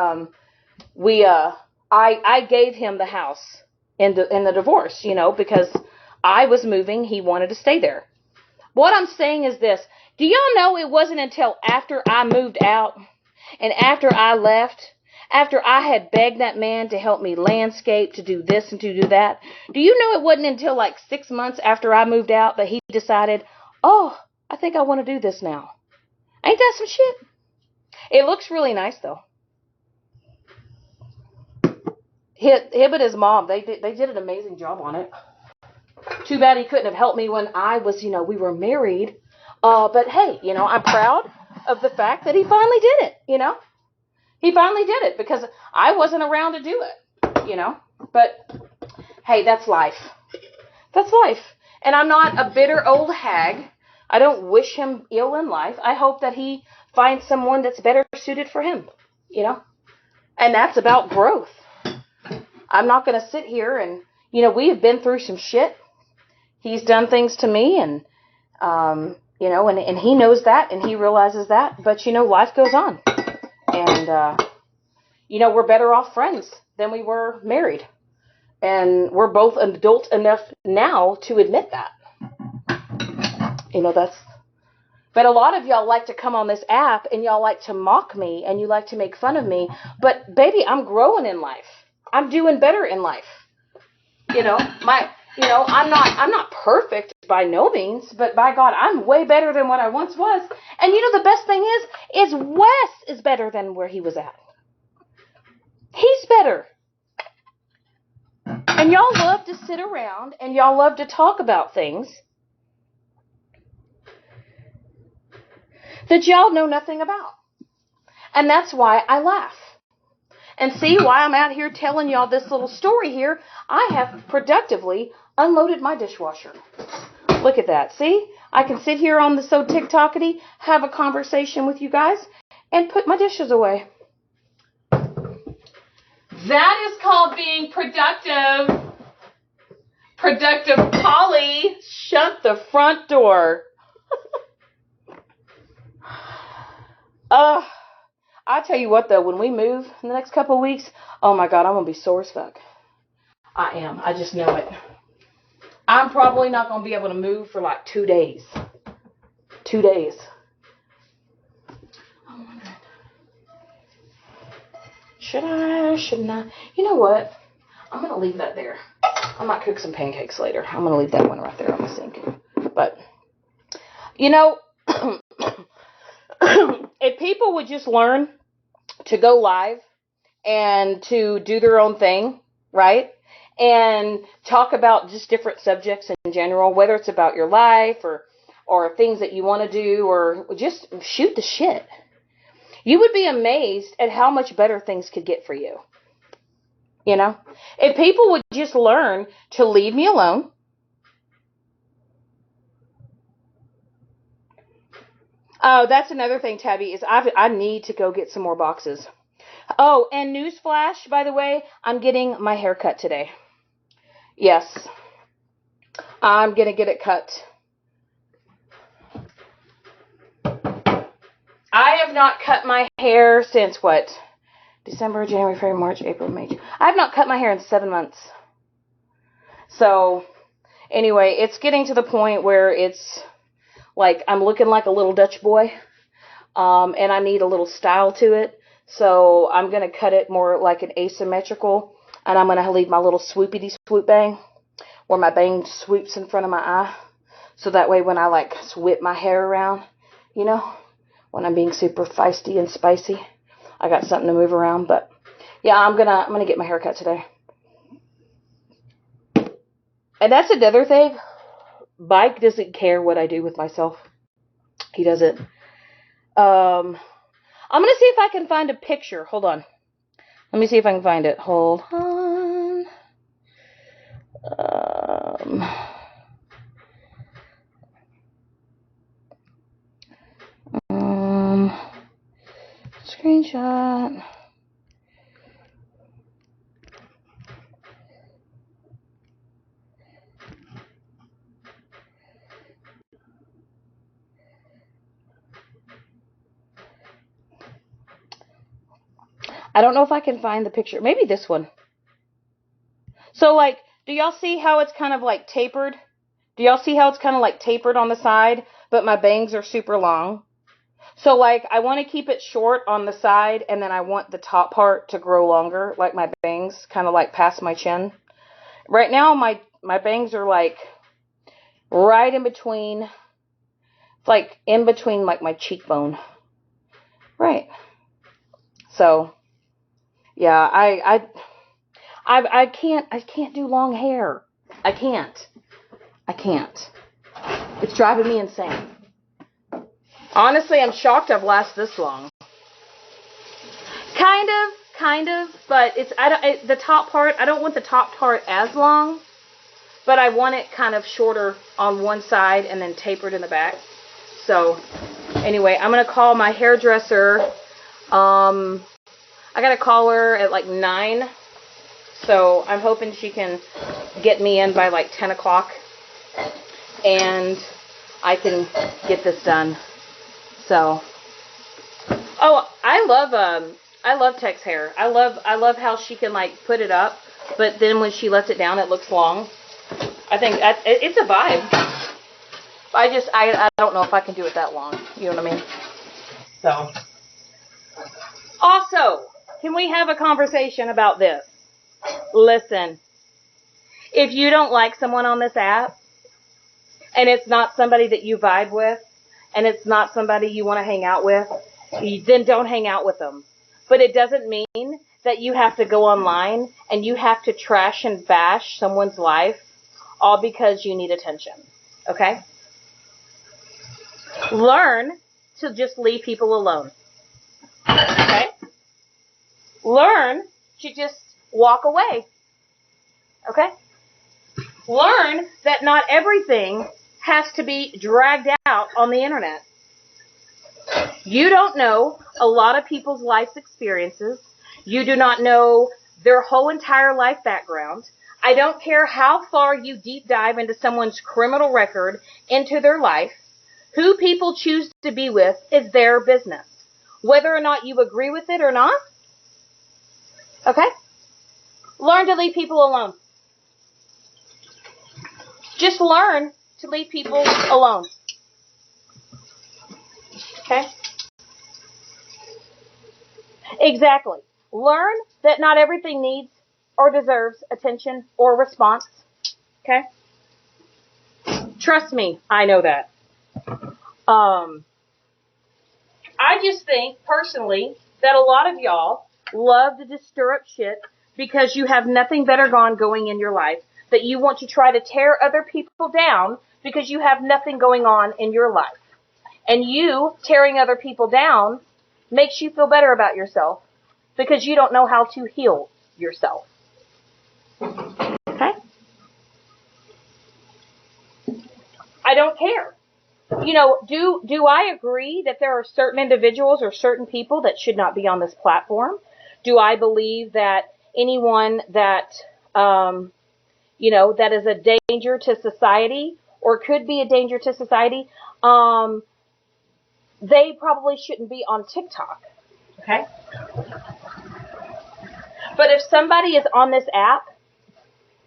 I gave him the house in the divorce, you know, because I was moving, he wanted to stay there. What I'm saying is this: do y'all know it wasn't until after I moved out and after I left, after I had begged that man to help me landscape, to do this and to do that, do you know it wasn't until like 6 months after I moved out that he decided, oh, I think I want to do this now. Ain't that some shit? It looks really nice, though. Him and his mom, they did an amazing job on it. Too bad he couldn't have helped me when I was, you know, we were married. But hey, you know, I'm proud of the fact that he finally did it, you know. He finally did it because I wasn't around to do it, you know. But hey, that's life. That's life. And I'm not a bitter old hag. I don't wish him ill in life. I hope that he finds someone that's better suited for him, you know. And that's about growth. I'm not going to sit here and, you know, we've been through some shit. He's done things to me, and, you know, and he knows that, and he realizes that. But, you know, life goes on. And, you know, we're better off friends than we were married. And we're both adult enough now to admit that. You know, that's... But a lot of y'all like to come on this app, and y'all like to mock me, and you like to make fun of me. But, baby, I'm growing in life. I'm doing better in life. You know, I'm not perfect by no means, but by God, I'm way better than what I once was. And you know, the best thing is Wes is better than where he was at. He's better. And y'all love to sit around and y'all love to talk about things that y'all know nothing about. And that's why I laugh. And see why I'm out here telling y'all this little story here. I have productively unloaded my dishwasher. Look at that. See? I can sit here on the So TikTokity, have a conversation with you guys, and put my dishes away. That is called being productive. Productive Polly. Shut the front door. I tell you what, though, when we move in the next couple of weeks, oh my God, I'm going to be sore as fuck. I am. I just know it. I'm probably not going to be able to move for like 2 days. 2 days. I'm wondering, should I? Shouldn't I? You know what? I'm going to leave that there. I might cook some pancakes later. I'm going to leave that one right there on the sink. But, you know, if people would just learn to go live and to do their own thing, right? And talk about just different subjects in general, whether it's about your life or things that you want to do, or just shoot the shit. You would be amazed at how much better things could get for you. You know? If people would just learn to leave me alone. Oh, that's another thing, Tabby, is I need to go get some more boxes. Oh, and newsflash, by the way, I'm getting my hair cut today. Yes. I'm going to get it cut. I have not cut my hair since what? December, January, February, March, April, May. I have not cut my hair in 7 months. So, anyway, it's getting to the point where it's like I'm looking like a little Dutch boy. And I need a little style to it. So I'm going to cut it more like an asymmetrical, and I'm going to leave my little swoopity swoop bang where my bang swoops in front of my eye. So that way when I like whip my hair around, you know, when I'm being super feisty and spicy, I got something to move around. But yeah, I'm gonna get my hair cut today. And that's another thing. Mike doesn't care what I do with myself. He doesn't. I'm gonna see if I can find a picture. Hold on. Let me see if I can find it. Hold on. Screenshot. I don't know if I can find the picture. Maybe this one. So, like, do y'all see how it's kind of like tapered? Do y'all see how it's kind of like tapered on the side, but my bangs are super long? So, like, I want to keep it short on the side, and then I want the top part to grow longer, like my bangs, kind of like past my chin. Right now, my bangs are like right in between. It's like in between, like my cheekbone. Right. So, yeah, I can't do long hair. I can't. It's driving me insane. Honestly, I'm shocked I've lasted this long. Kind of, but the top part, I don't want the top part as long, but I want it kind of shorter on one side and then tapered in the back. So, anyway, I'm going to call my hairdresser. I got to call her at like 9. So, I'm hoping she can get me in by like 10 o'clock. And I can get this done. So, oh, I love Tex hair. I love how she can like put it up, but then when she lets it down, it looks long. I think it's a vibe. I don't know if I can do it that long. You know what I mean? So, also, can we have a conversation about this? Listen, if you don't like someone on this app, and it's not somebody that you vibe with, and it's not somebody you want to hang out with, then don't hang out with them. But it doesn't mean that you have to go online and you have to trash and bash someone's life all because you need attention. Okay? Learn to just leave people alone. Okay? Learn to just walk away. Okay? Learn that not everything has to be dragged out on the internet. You don't know a lot of people's life experiences. You do not know their whole entire life background. I don't care how far you deep dive into someone's criminal record, into their life. Who people choose to be with is their business. Whether or not you agree with it or not. Okay? Learn to leave people alone. Just learn to leave people alone. Okay? Exactly. Learn that not everything needs or deserves attention or response. Okay? Trust me, I know that. I just think, personally, that a lot of y'all love to just stir up shit because you have nothing better going in your life, that you want to try to tear other people down because you have nothing going on in your life. And you tearing other people down makes you feel better about yourself because you don't know how to heal yourself. Okay? I don't care. You know, do I agree that there are certain individuals or certain people that should not be on this platform? Do I believe that anyone that, that is a danger to society or could be a danger to society, they probably shouldn't be on TikTok. Okay? But if somebody is on this app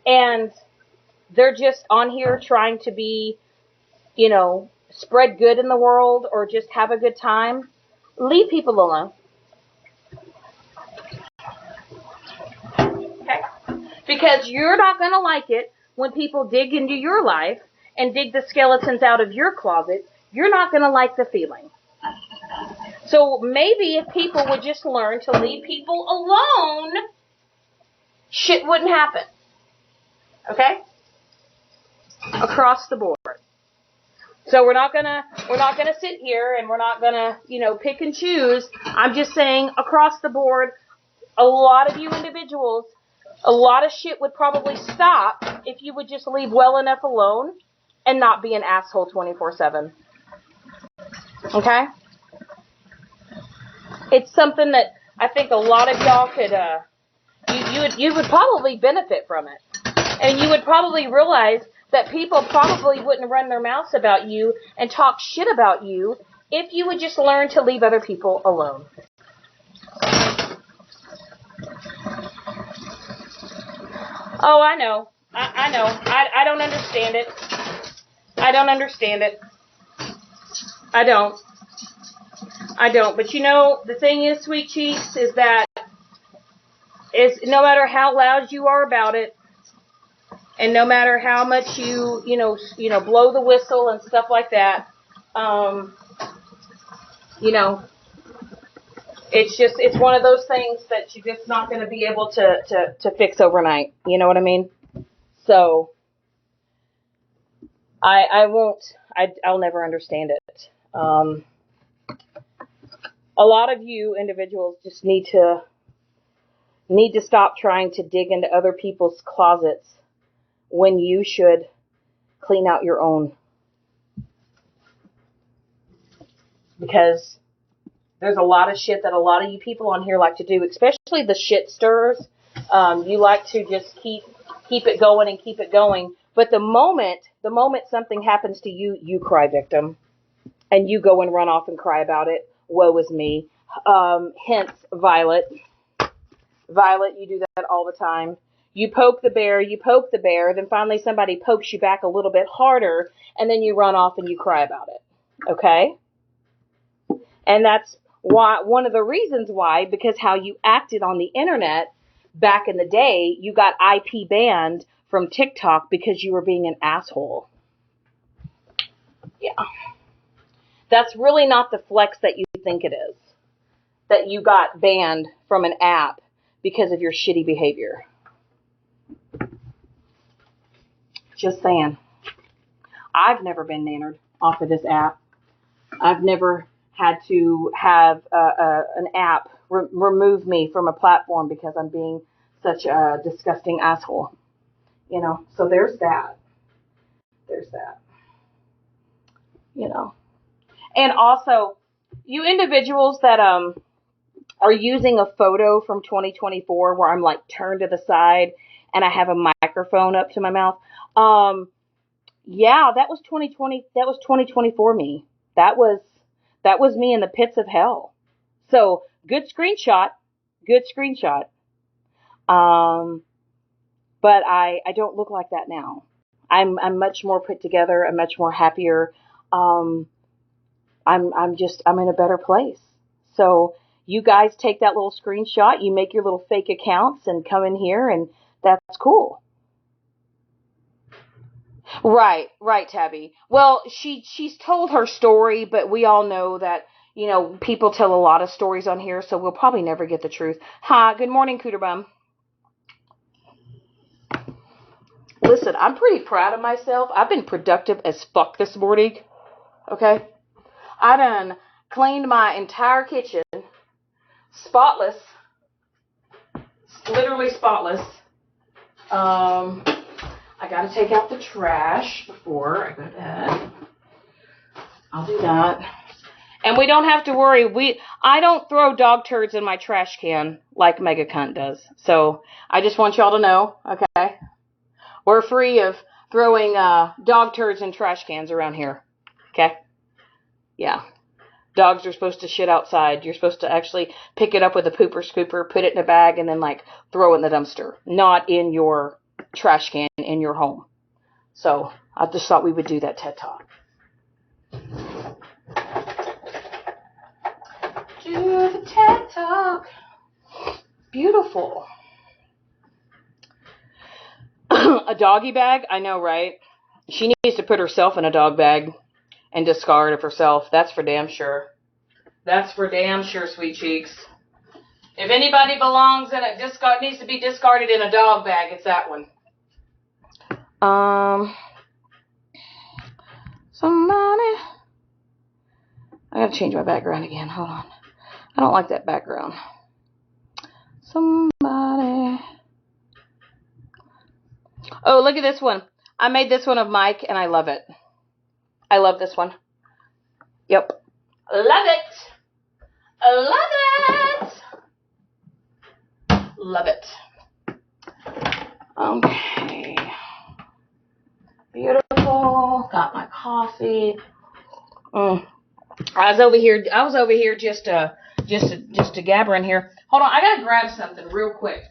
and they're just on here trying to be, spread good in the world or just have a good time, leave people alone.
Because you're not going to like it when people dig into your life and dig the skeletons out of your closet. You're not going to like the feeling. So maybe if people would just learn to leave people alone, shit wouldn't happen. Okay? Across the board. So we're not gonna sit here and we're not gonna, pick and choose. I'm just saying across the board, a lot of you individuals, a lot of shit would probably stop if you would just leave well enough alone and not be an asshole 24/7. Okay? It's something that I think a lot of y'all could, you would probably benefit from it. And you would probably realize that people probably wouldn't run their mouths about you and talk shit about you if you would just learn to leave other people alone. Oh, I know. I know. I don't understand it. I don't understand it. I don't. But the thing is, sweet cheeks, is that no matter how loud you are about it, and no matter how much you blow the whistle and stuff like that, it's one of those things that you're just not going to be able to fix overnight. You know what I mean? So I'll never understand it. A lot of you individuals just need to stop trying to dig into other people's closets when you should clean out your own. Because there's a lot of shit that a lot of you people on here like to do, especially the shit stirrers. You like to just keep it going and keep it going. But the moment something happens to you, you cry victim. And you go and run off and cry about it. Woe is me. Hence, Violet. Violet, you do that all the time. You poke the bear, then finally somebody pokes you back a little bit harder, and then you run off and you cry about it. Okay? And that's why, one of the reasons why, because how you acted on the internet back in the day, you got IP banned from TikTok because you were being an asshole. Yeah. That's really not the flex that you think it is. That you got banned from an app because of your shitty behavior. Just saying. I've never been nannered off of this app. I've never had to have an app remove me from a platform because I'm being such a disgusting asshole. So there's that. And also, you individuals that are using a photo from 2024 where I'm like turned to the side and I have a microphone up to my mouth. Yeah, that was 2020. That was 2024 me. That was me in the pits of hell. So good screenshot. But I don't look like that now. I'm much more put together. I'm much more happier. I'm in a better place. So you guys take that little screenshot, you make your little fake accounts and come in here, and that's cool. Right, Tabby. Well, she's told her story, but we all know that, people tell a lot of stories on here, so we'll probably never get the truth. Hi, good morning, Cooter Bum. Listen, I'm pretty proud of myself. I've been productive as fuck this morning. Okay? I done cleaned my entire kitchen. Spotless. Literally spotless. I gotta take out the trash before I go to bed. I'll do that. And we don't have to worry. I don't throw dog turds in my trash can like Mega Cunt does. So I just want y'all to know, okay? We're free of throwing dog turds in trash cans around here. Okay? Yeah. Dogs are supposed to shit outside. You're supposed to actually pick it up with a pooper scooper, put it in a bag, and then throw it in the dumpster. Not in your trash can in your home. So I just thought we would do that TED Talk. Do the TED Talk. Beautiful. A doggy bag? I know, right? She needs to put herself in a dog bag and discard of herself. That's for damn sure. That's for damn sure, sweet cheeks. If anybody belongs in a discard, needs to be discarded in a dog bag, it's that one. Somebody. I gotta change my background again. Hold on. I don't like that background. Somebody. Oh, look at this one. I made this one of Mike, and I love it. I love this one. Yep. Love it. Love it. Love it. Okay. Beautiful. Got my coffee. I was over here just gabbering here. Hold on, I gotta grab something real quick.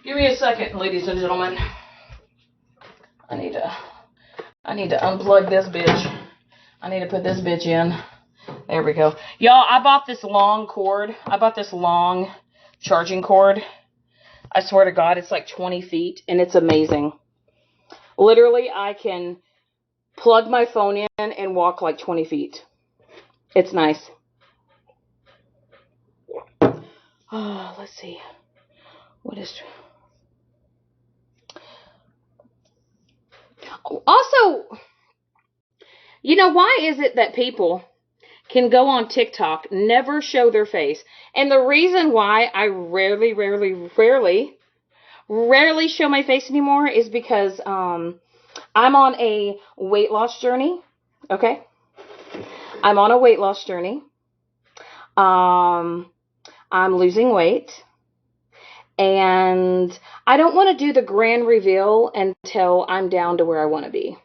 Give me a second, ladies and gentlemen. I need to unplug this bitch. I need to put this bitch in. There we go. Y'all, I bought this long cord. I bought this long charging cord. I swear to God, it's like 20 feet, and it's amazing. Literally, I can plug my phone in and walk like 20 feet. It's nice. Oh, let's see. What is... Also, you know, why is it that people can go on TikTok, never show their face? And the reason why I rarely show my face anymore is because I'm on a weight loss journey. Okay? I'm on a weight loss journey. I'm losing weight. And I don't want to do the grand reveal until I'm down to where I want to be.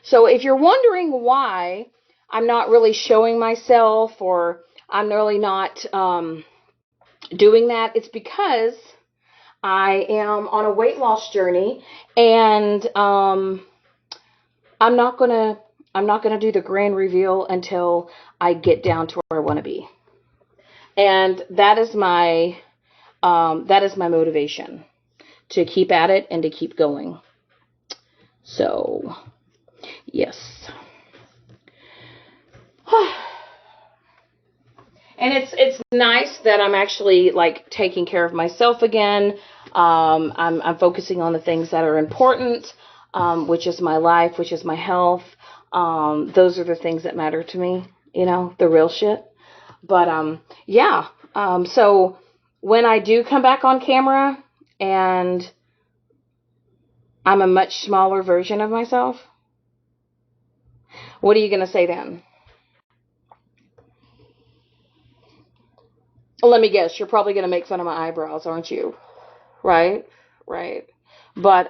So if you're wondering why I'm not really showing myself, or I'm really not doing that, it's because I am on a weight loss journey, and I'm not gonna do the grand reveal until I get down to where I want to be. And that is my motivation, to keep at it and to keep going. So, yes. And it's nice that I'm actually like taking care of myself again. I'm focusing on the things that are important, which is my life, which is my health. Those are the things that matter to me, you know, the real shit. But, yeah. So when I do come back on camera and I'm a much smaller version of myself, what are you going to say then? Let me guess, you're probably going to make fun of my eyebrows, aren't you? Right? Right. But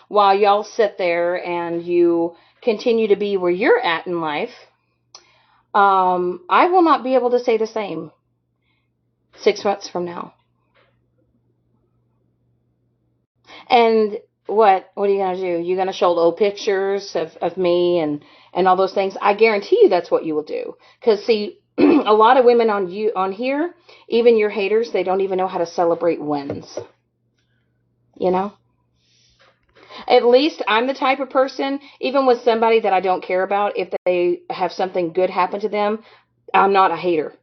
while y'all sit there and you continue to be where you're at in life, I will not be able to say the same 6 months from now. And what are you going to do? You're going to show old pictures of me and all those things. I guarantee you that's what you will do. Because, see, a lot of women on here, even your haters, they don't even know how to celebrate wins. You know? At least I'm the type of person, even with somebody that I don't care about, if they have something good happen to them, I'm not a hater.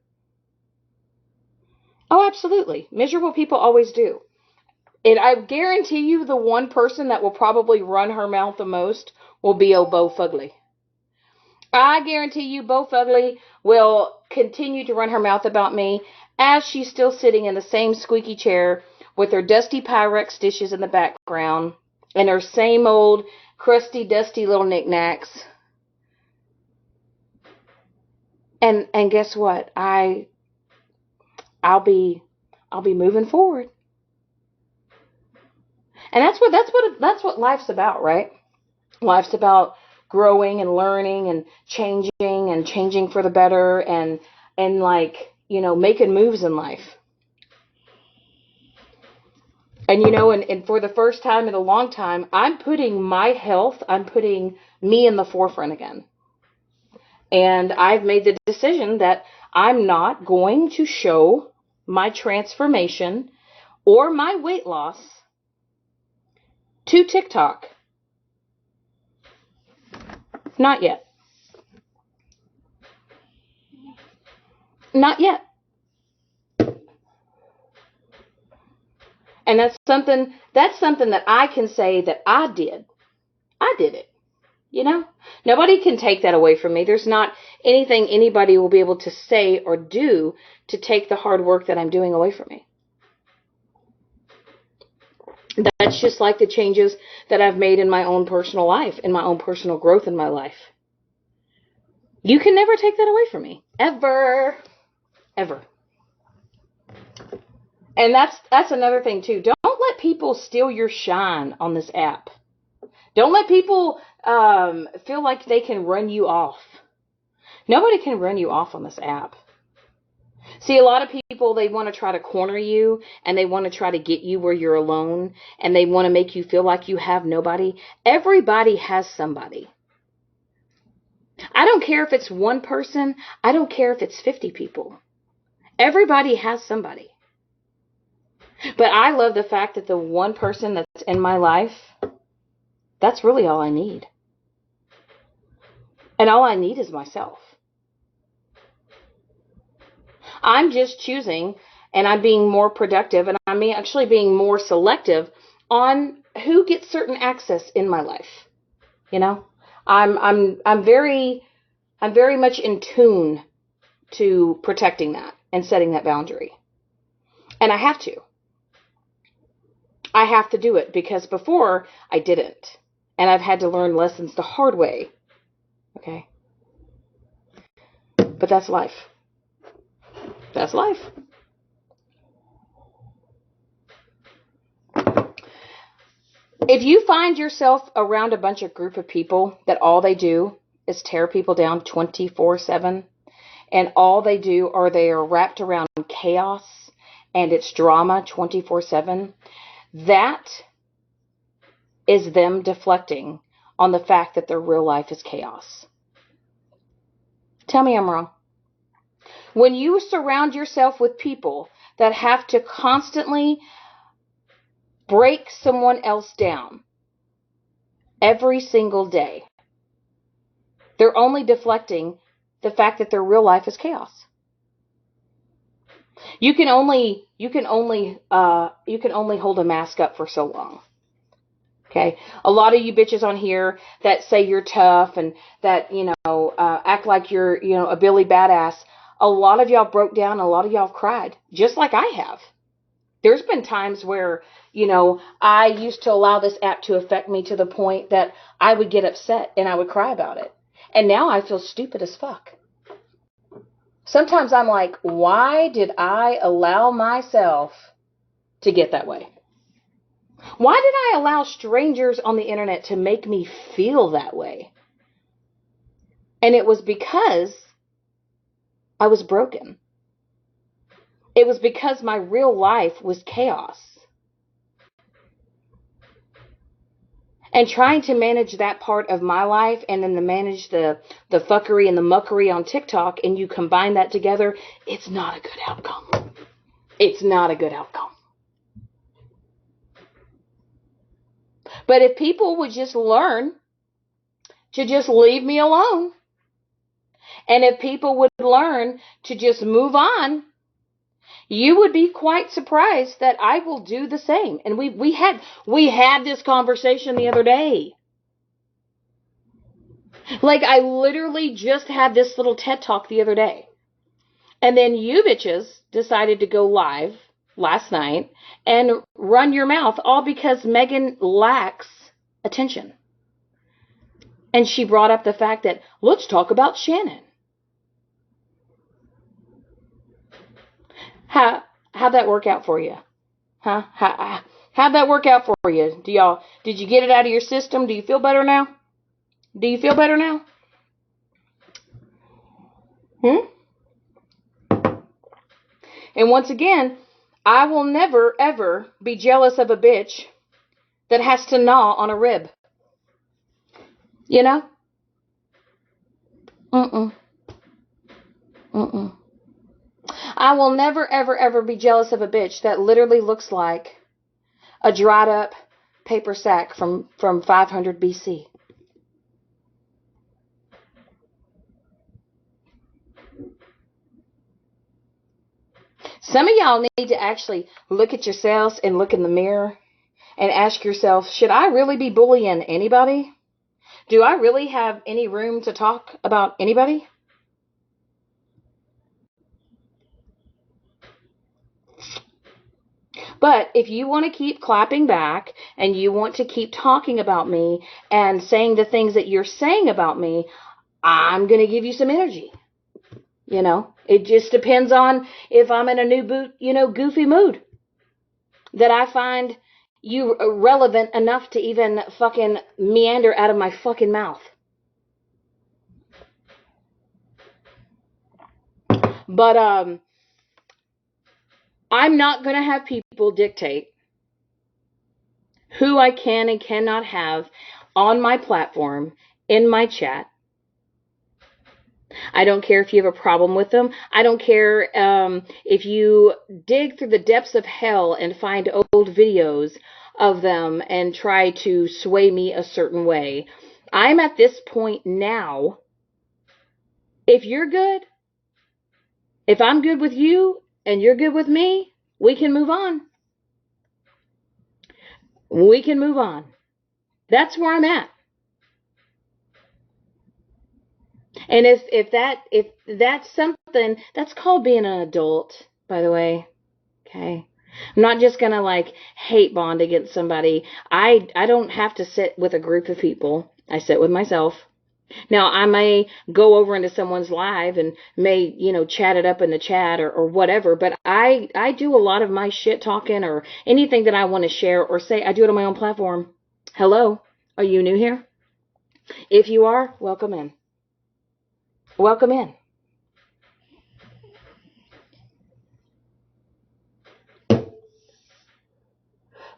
Oh, absolutely. Miserable people always do. And I guarantee you the one person that will probably run her mouth the most will be old Bo Fugly. I guarantee you Bo Fugly will continue to run her mouth about me as she's still sitting in the same squeaky chair with her dusty Pyrex dishes in the background and her same old crusty, dusty little knickknacks. And guess what? I'll be moving forward. And that's what life's about, right? Life's about growing and learning and changing for the better and like, making moves in life. And, and for the first time in a long time, I'm putting my health, I'm putting me in the forefront again. And I've made the decision that I'm not going to show my transformation or my weight loss to TikTok. Not yet. Not yet. And that's something that I can say that I did. I did it. Nobody can take that away from me. There's not anything anybody will be able to say or do to take the hard work that I'm doing away from me. That's just like the changes that I've made in my own personal life, in my own personal growth in my life. You can never take that away from me. Ever. Ever. And that's another thing too. Don't let people steal your shine on this app. Don't let people feel like they can run you off. Nobody can run you off on this app. See, a lot of people, they want to try to corner you, and they want to try to get you where you're alone, and they want to make you feel like you have nobody. Everybody has somebody. I don't care if it's one person. I don't care if it's 50 people. Everybody has somebody. But I love the fact that the one person that's in my life, that's really all I need. And all I need is myself. I'm just choosing, and I'm being more productive, and I'm actually being more selective on who gets certain access in my life. I'm very much in tune to protecting that and setting that boundary. And I have to. I have to do it because before I didn't. And I've had to learn lessons the hard way. Okay? But that's life. That's life. If you find yourself around a bunch of group of people that all they do is tear people down 24/7, and all they do are they are wrapped around chaos and it's drama 24/7, that is them deflecting on the fact that their real life is chaos. Tell me I'm wrong. When you surround yourself with people that have to constantly break someone else down every single day, they're only deflecting the fact that their real life is chaos. You can only hold a mask up for so long. Okay, a lot of you bitches on here that say you're tough and that act like you're a Billy badass. A lot of y'all broke down. A lot of y'all cried, just like I have. There's been times where I used to allow this app to affect me to the point that I would get upset and I would cry about it. And now I feel stupid as fuck. Sometimes I'm like, why did I allow myself to get that way? Why did I allow strangers on the internet to make me feel that way? And it was because I was broken. It was because my real life was chaos. And trying to manage that part of my life and then to manage the fuckery and the muckery on TikTok, and you combine that together, it's not a good outcome. It's not a good outcome. But if people would just learn to just leave me alone, and if people would learn to just move on, you would be quite surprised that I will do the same. And we had this conversation the other day. Like, I literally just had this little TED Talk the other day. And then you bitches decided to go live last night and run your mouth, all because Megan lacks attention. And she brought up the fact that, let's talk about Shannon. How'd that work out for you? Huh? How'd that work out for you? Did you get it out of your system? Do you feel better now? Do you feel better now? And once again, I will never, ever be jealous of a bitch that has to gnaw on a rib. You know? Mm-mm. Mm-mm. I will never, ever, ever be jealous of a bitch that literally looks like a dried up paper sack from 500 BC. Some of y'all need to actually look at yourselves and look in the mirror and ask yourself, should I really be bullying anybody? Do I really have any room to talk about anybody? But if you want to keep clapping back and you want to keep talking about me and saying the things that you're saying about me, I'm going to give you some energy. You know, it just depends on if I'm in a goofy mood that I find you relevant enough to even fucking meander out of my fucking mouth. But I'm not going to have people dictate who I can and cannot have on my platform, in my chat. I don't care if you have a problem with them. I don't care if you dig through the depths of hell and find old videos of them and try to sway me a certain way. I'm at this point now. If you're good, if I'm good with you and you're good with me, we can move on. We can move on. That's where I'm at. And if that's something, that's called being an adult, by the way. Okay. I'm not just gonna like hate bond against somebody. I don't have to sit with a group of people. I sit with myself. Now I may go over into someone's live and may, chat it up in the chat or whatever, but I do a lot of my shit talking or anything that I want to share or say, I do it on my own platform. Hello, are you new here? If you are, welcome in. Welcome in.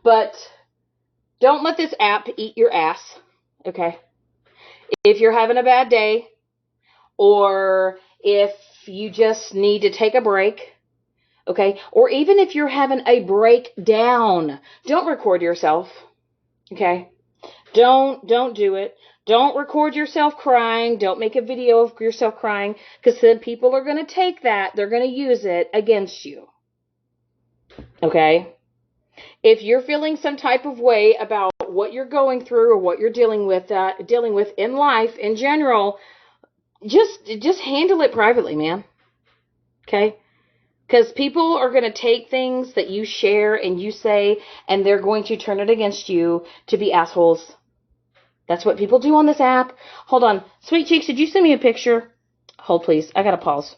But don't let this app eat your ass, okay? If you're having a bad day, or if you just need to take a break, okay? Or even if you're having a breakdown, don't record yourself, okay? Don't do it. Don't record yourself crying. Don't make a video of yourself crying, because then people are going to take that. They're going to use it against you, okay? If you're feeling some type of way about what you're going through or what you're dealing with in life in general, just handle it privately, man. Okay? Because people are going to take things that you share and you say, and they're going to turn it against you to be assholes. That's what people do on this app. Hold on. Sweet Cheeks, did you send me a picture? Hold, please. I got to pause.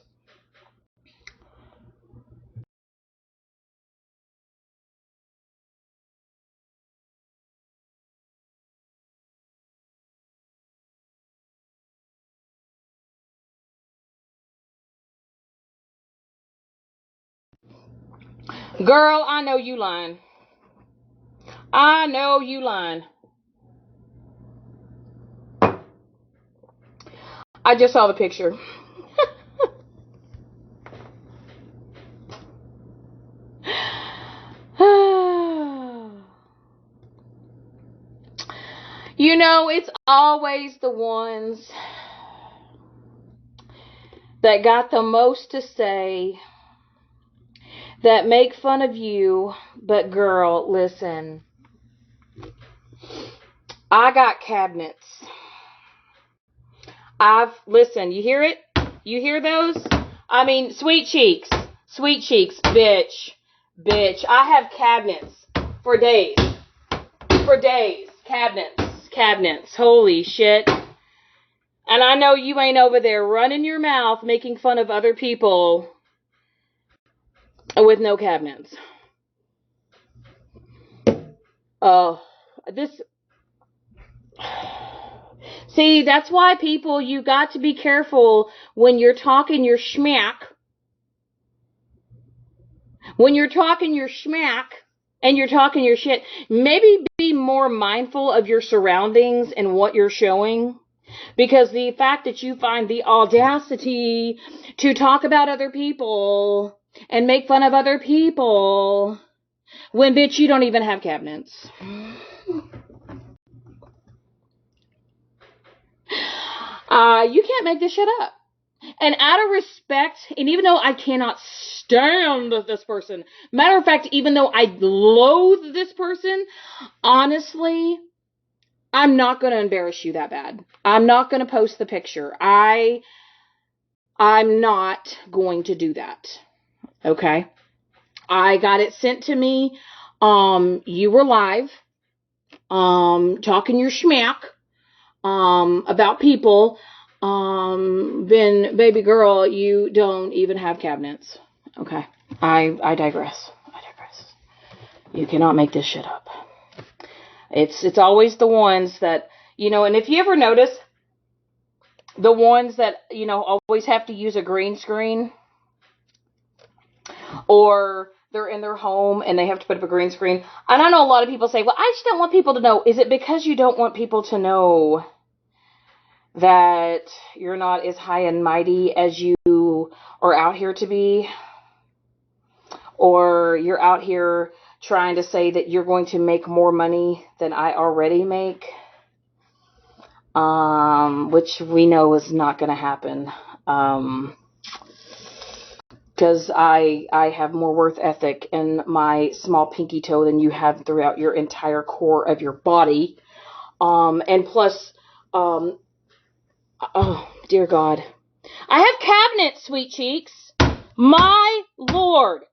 Girl, I know you lying. I know you lying. I just saw the picture. It's always the ones that got the most to say that make fun of you. But girl, listen, I got cabinets. Listen, you hear it? You hear those? I mean, sweet cheeks, bitch. I have cabinets for days. Cabinets. Holy shit. And I know you ain't over there running your mouth making fun of other people with no cabinets. See, that's why people, you got to be careful when you're talking your schmack. When you're talking your schmack and you're talking your shit, maybe be more mindful of your surroundings and what you're showing. Because the fact that you find the audacity to talk about other people and make fun of other people when, bitch, you don't even have cabinets. You can't make this shit up. And out of respect, and even though I cannot stand this person, matter of fact, even though I loathe this person, honestly, I'm not going to embarrass you that bad. I'm not going to post the picture. I'm not going to do that. Okay? I got it sent to me. You were live, talking your schmack, about people. Then, baby girl, you don't even have cabinets. Okay. I digress. You cannot make this shit up. It's always the ones that, and if you ever notice, the ones that, always have to use a green screen, or they're in their home and they have to put up a green screen. And I know a lot of people say, well, I just don't want people to know. Is it because you don't want people to know that you're not as high and mighty as you are out here to be? Or you're out here trying to say that you're going to make more money than I already make? Which we know is not going to happen. Because I have more worth ethic in my small pinky toe than you have throughout your entire core of your body. And plus, oh, dear God. I have cabinets, sweet cheeks. My Lord.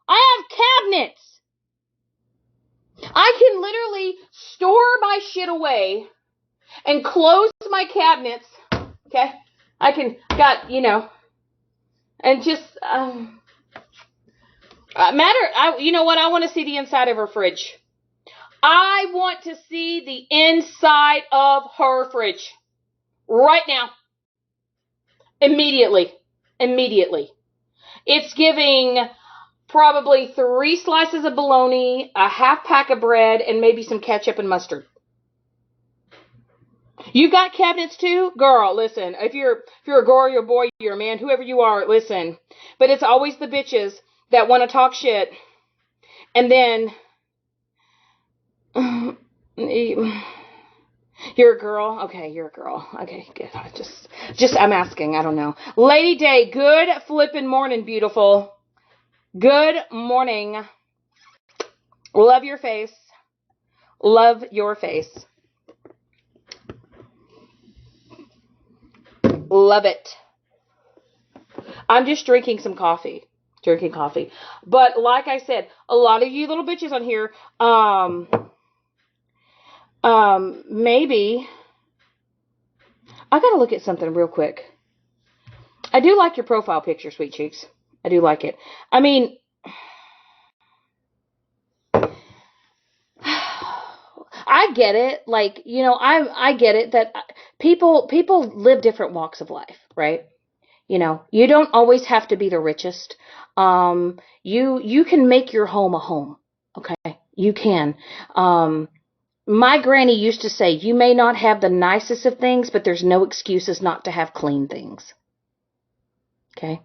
I have cabinets. I can literally store my shit away and close my cabinets. Okay? I can, and just, you know what? I want to see the inside of her fridge. I want to see the inside of her fridge. Right now. Immediately. It's giving probably 3 slices of bologna, a half pack of bread, and maybe some ketchup and mustard. You got cabinets too? Girl, listen. If you're a girl, you're a boy, you're a man, whoever you are, listen. But it's always the bitches that want to talk shit. And then, you're a girl? Okay, you're a girl. Okay, good. I'm asking. I don't know. Lady Day, good flippin' morning, beautiful. Good morning. Love your face. Love your face. Love it. I'm just drinking coffee. But like I said, a lot of you little bitches on here, maybe, I gotta look at something real quick. I do like your profile picture, sweet cheeks. I do like it. I mean, I get it. Like, I get it that people live different walks of life, right? You don't always have to be the richest. You can make your home a home. Okay? You can. My granny used to say, you may not have the nicest of things, but there's no excuses not to have clean things. Okay?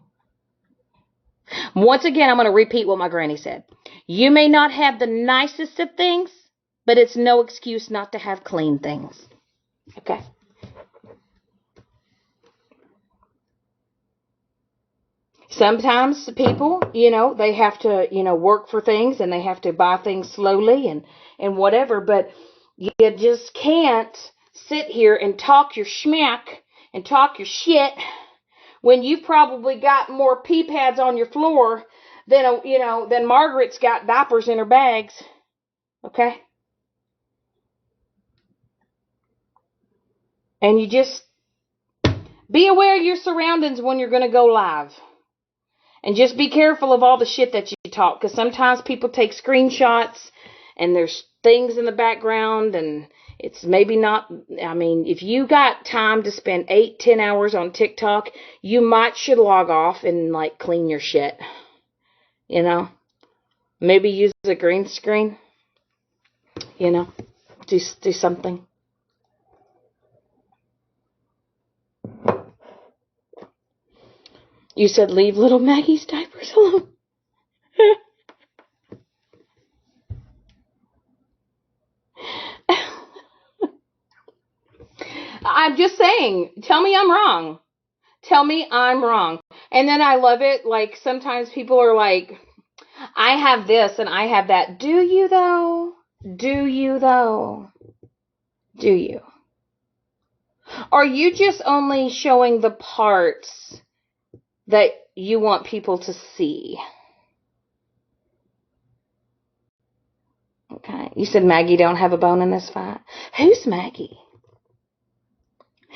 Once again, I'm going to repeat what my granny said. You may not have the nicest of things, but it's no excuse not to have clean things. Okay? Sometimes people, they have to, work for things and they have to buy things slowly and whatever, but you just can't sit here and talk your schmack and talk your shit when you've probably got more pee pads on your floor than Margaret's got diapers in her bags. Okay? And you just be aware of your surroundings when you're going to go live. And just be careful of all the shit that you talk, because sometimes people take screenshots and there's things in the background and It's maybe not, I mean, if you got time to spend 8-10 hours on TikTok, you should log off and like clean your shit. You know? Maybe use a green screen. You know? Do something. You said leave little Maggie's diapers alone. I'm just saying, tell me I'm wrong. Tell me I'm wrong. And then I love it, like, sometimes people are like, I have this and I have that. Do you, though? Do you, though? Do you? Are you just only showing the parts that you want people to see? Okay. You said Maggie don't have a bone in this fight. Who's Maggie?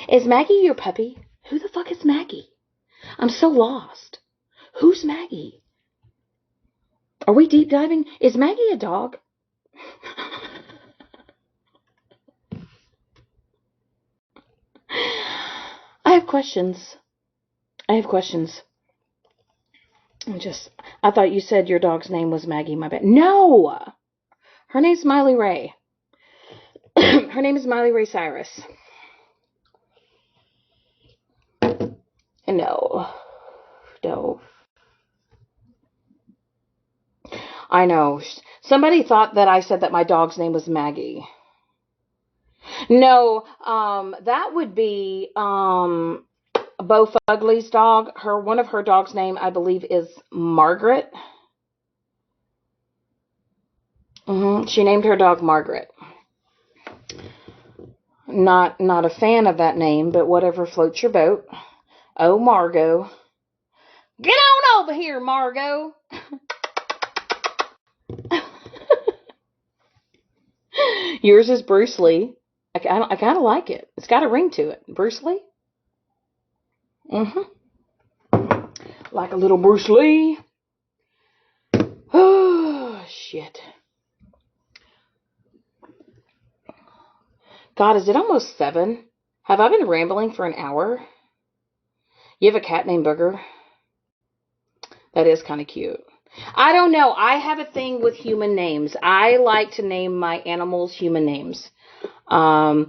Is Maggie your puppy? Who the fuck is Maggie? I'm so lost. Who's Maggie? Are we deep diving? Is Maggie a dog? I have questions. I thought you said your dog's name was Maggie, my bad. No! Her name's Miley Ray. Her name is Miley Ray Cyrus. No. I know. Somebody thought that I said that my dog's name was Maggie. No, that would be Bo Fugly's dog. One of her dog's name, I believe, is Margaret. She named her dog Margaret. Not a fan of that name, but whatever floats your boat. Oh, Margot. Get on over here, Margot. Yours is Bruce Lee. I kind of like it. It's got a ring to it. Bruce Lee? Like a little Bruce Lee. Oh, shit. God, is it almost 7? Have I been rambling for an hour? You have a cat named Booger? That is kind of cute. I don't know. I have a thing with human names. I like to name my animals human names. I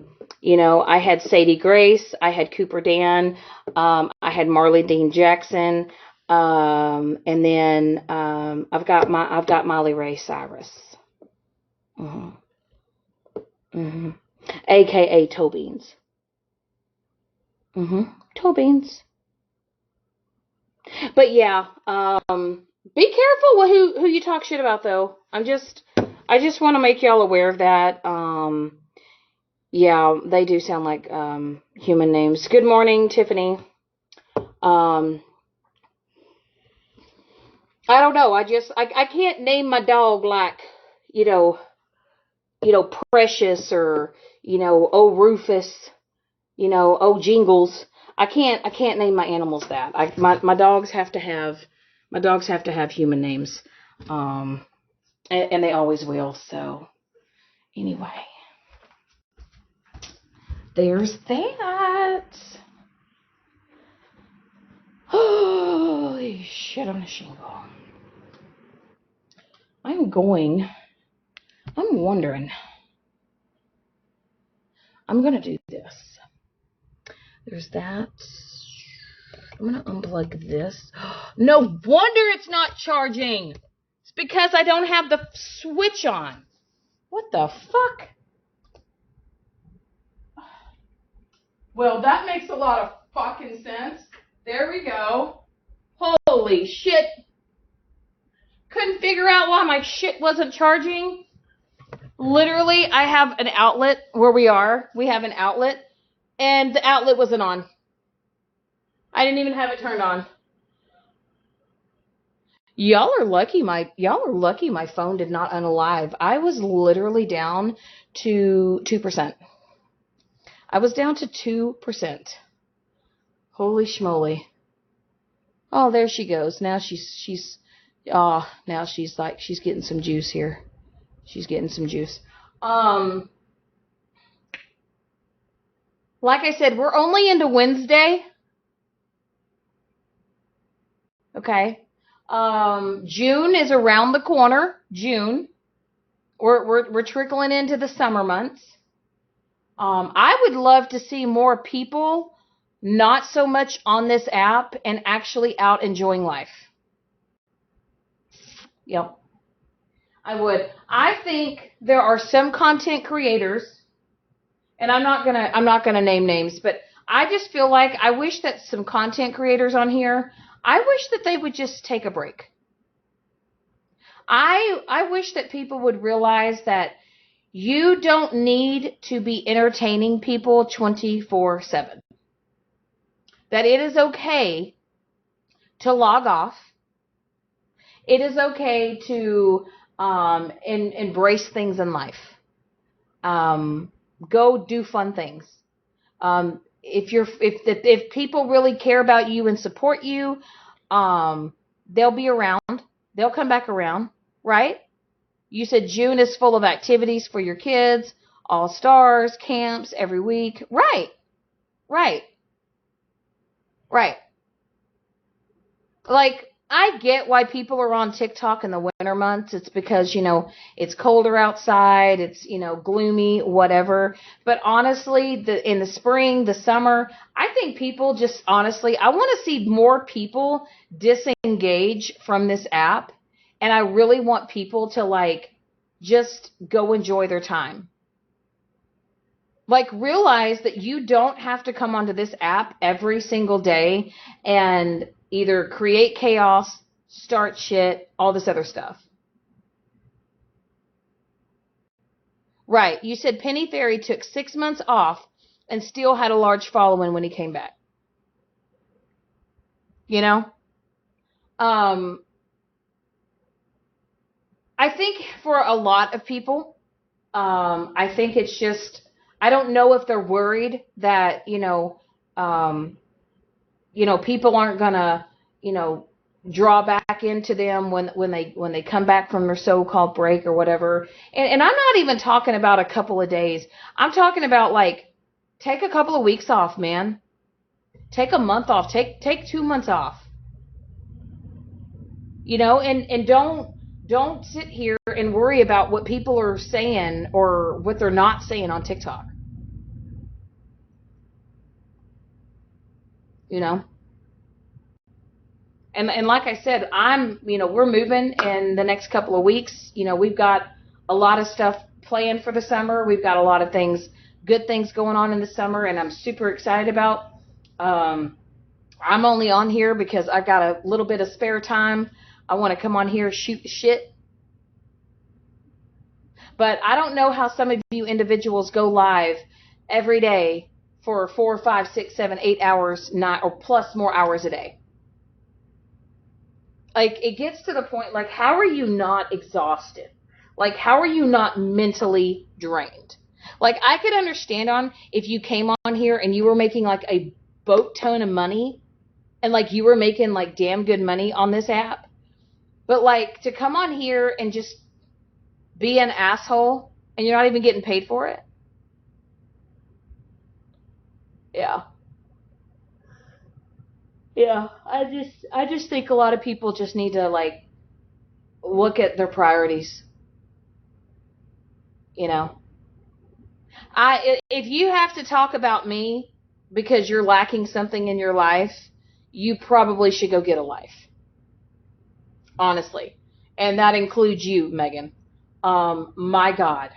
had Sadie Grace. I had Cooper Dan. I had Marley Dean Jackson. And then I've got Miley Ray Cyrus. AKA Toe Beans. Toe Beans. But yeah, be careful with who you talk shit about, though. I just want to make y'all aware of that. Yeah, they do sound like human names. Good morning, Tiffany. I don't know. I can't name my dog like, Precious or, oh Rufus, oh Jingles. I can't name my animals that. My dogs have to have human names. And they always will. So anyway, there's that. Holy shit on a shingle. I'm wondering. I'm gonna do this. There's that. I'm gonna unplug this. No wonder it's not charging. It's because I don't have the switch on. What the fuck? Well, that makes a lot of fucking sense. There we go. Holy shit. Couldn't figure out why my shit wasn't charging. Literally, I have an outlet where we are. We have an outlet, and the outlet wasn't on. I didn't even have it turned on. Y'all are lucky my phone did not unalive. I was literally down to 2%. I was down to 2%. Holy schmoly. Oh, there she goes. Now she's like she's getting some juice here. She's getting some juice. Like I said, we're only into Wednesday. Okay. June is around the corner. June. We're trickling into the summer months. I would love to see more people not so much on this app and actually out enjoying life. Yep. I would. I think there are some content creators, and I'm not gonna name names, but I just feel like I wish that some content creators on here, I wish that they would just take a break. I wish that people would realize that you don't need to be entertaining people 24/7. That it is okay to log off. It is okay to embrace things in life. Go do fun things. If people really care about you and support you, they'll be around. They'll come back around, right? You said June is full of activities for your kids, all stars, camps every week. Right, right, right. Like, I get why people are on TikTok in the winter months. It's because, it's colder outside, it's, gloomy, whatever. But honestly, in the spring, the summer, I think people just honestly, I want to see more people disengage from this app. And I really want people to just go enjoy their time. Like, realize that you don't have to come onto this app every single day and either create chaos, start shit, all this other stuff. Right. You said Penny Ferry took 6 months off and still had a large following when he came back. You know? Um, I think for a lot of people, I think it's just, I don't know if they're worried that, people aren't gonna, draw back into them when they come back from their so-called break or whatever. And I'm not even talking about a couple of days. I'm talking about take a couple of weeks off, man. Take a month off. Take 2 months off. And don't sit here and worry about what people are saying or what they're not saying on TikTok. You know? And like I said, we're moving in the next couple of weeks. We've got a lot of stuff planned for the summer. We've got a lot of good things going on in the summer, and I'm super excited about. I'm only on here because I've got a little bit of spare time. I want to come on here, shoot shit. But I don't know how some of you individuals go live every day for 4, 5, 6, 7, 8 hours, not or plus more hours a day. It gets to the point, how are you not exhausted? How are you not mentally drained? I could understand if you came on here and you were making a boat ton of money and you were making damn good money on this app. But to come on here and just be an asshole and you're not even getting paid for it. Yeah. Yeah. I just think a lot of people just need to look at their priorities. If you have to talk about me because you're lacking something in your life, you probably should go get a life. Honestly. And that includes you, Megan. My God.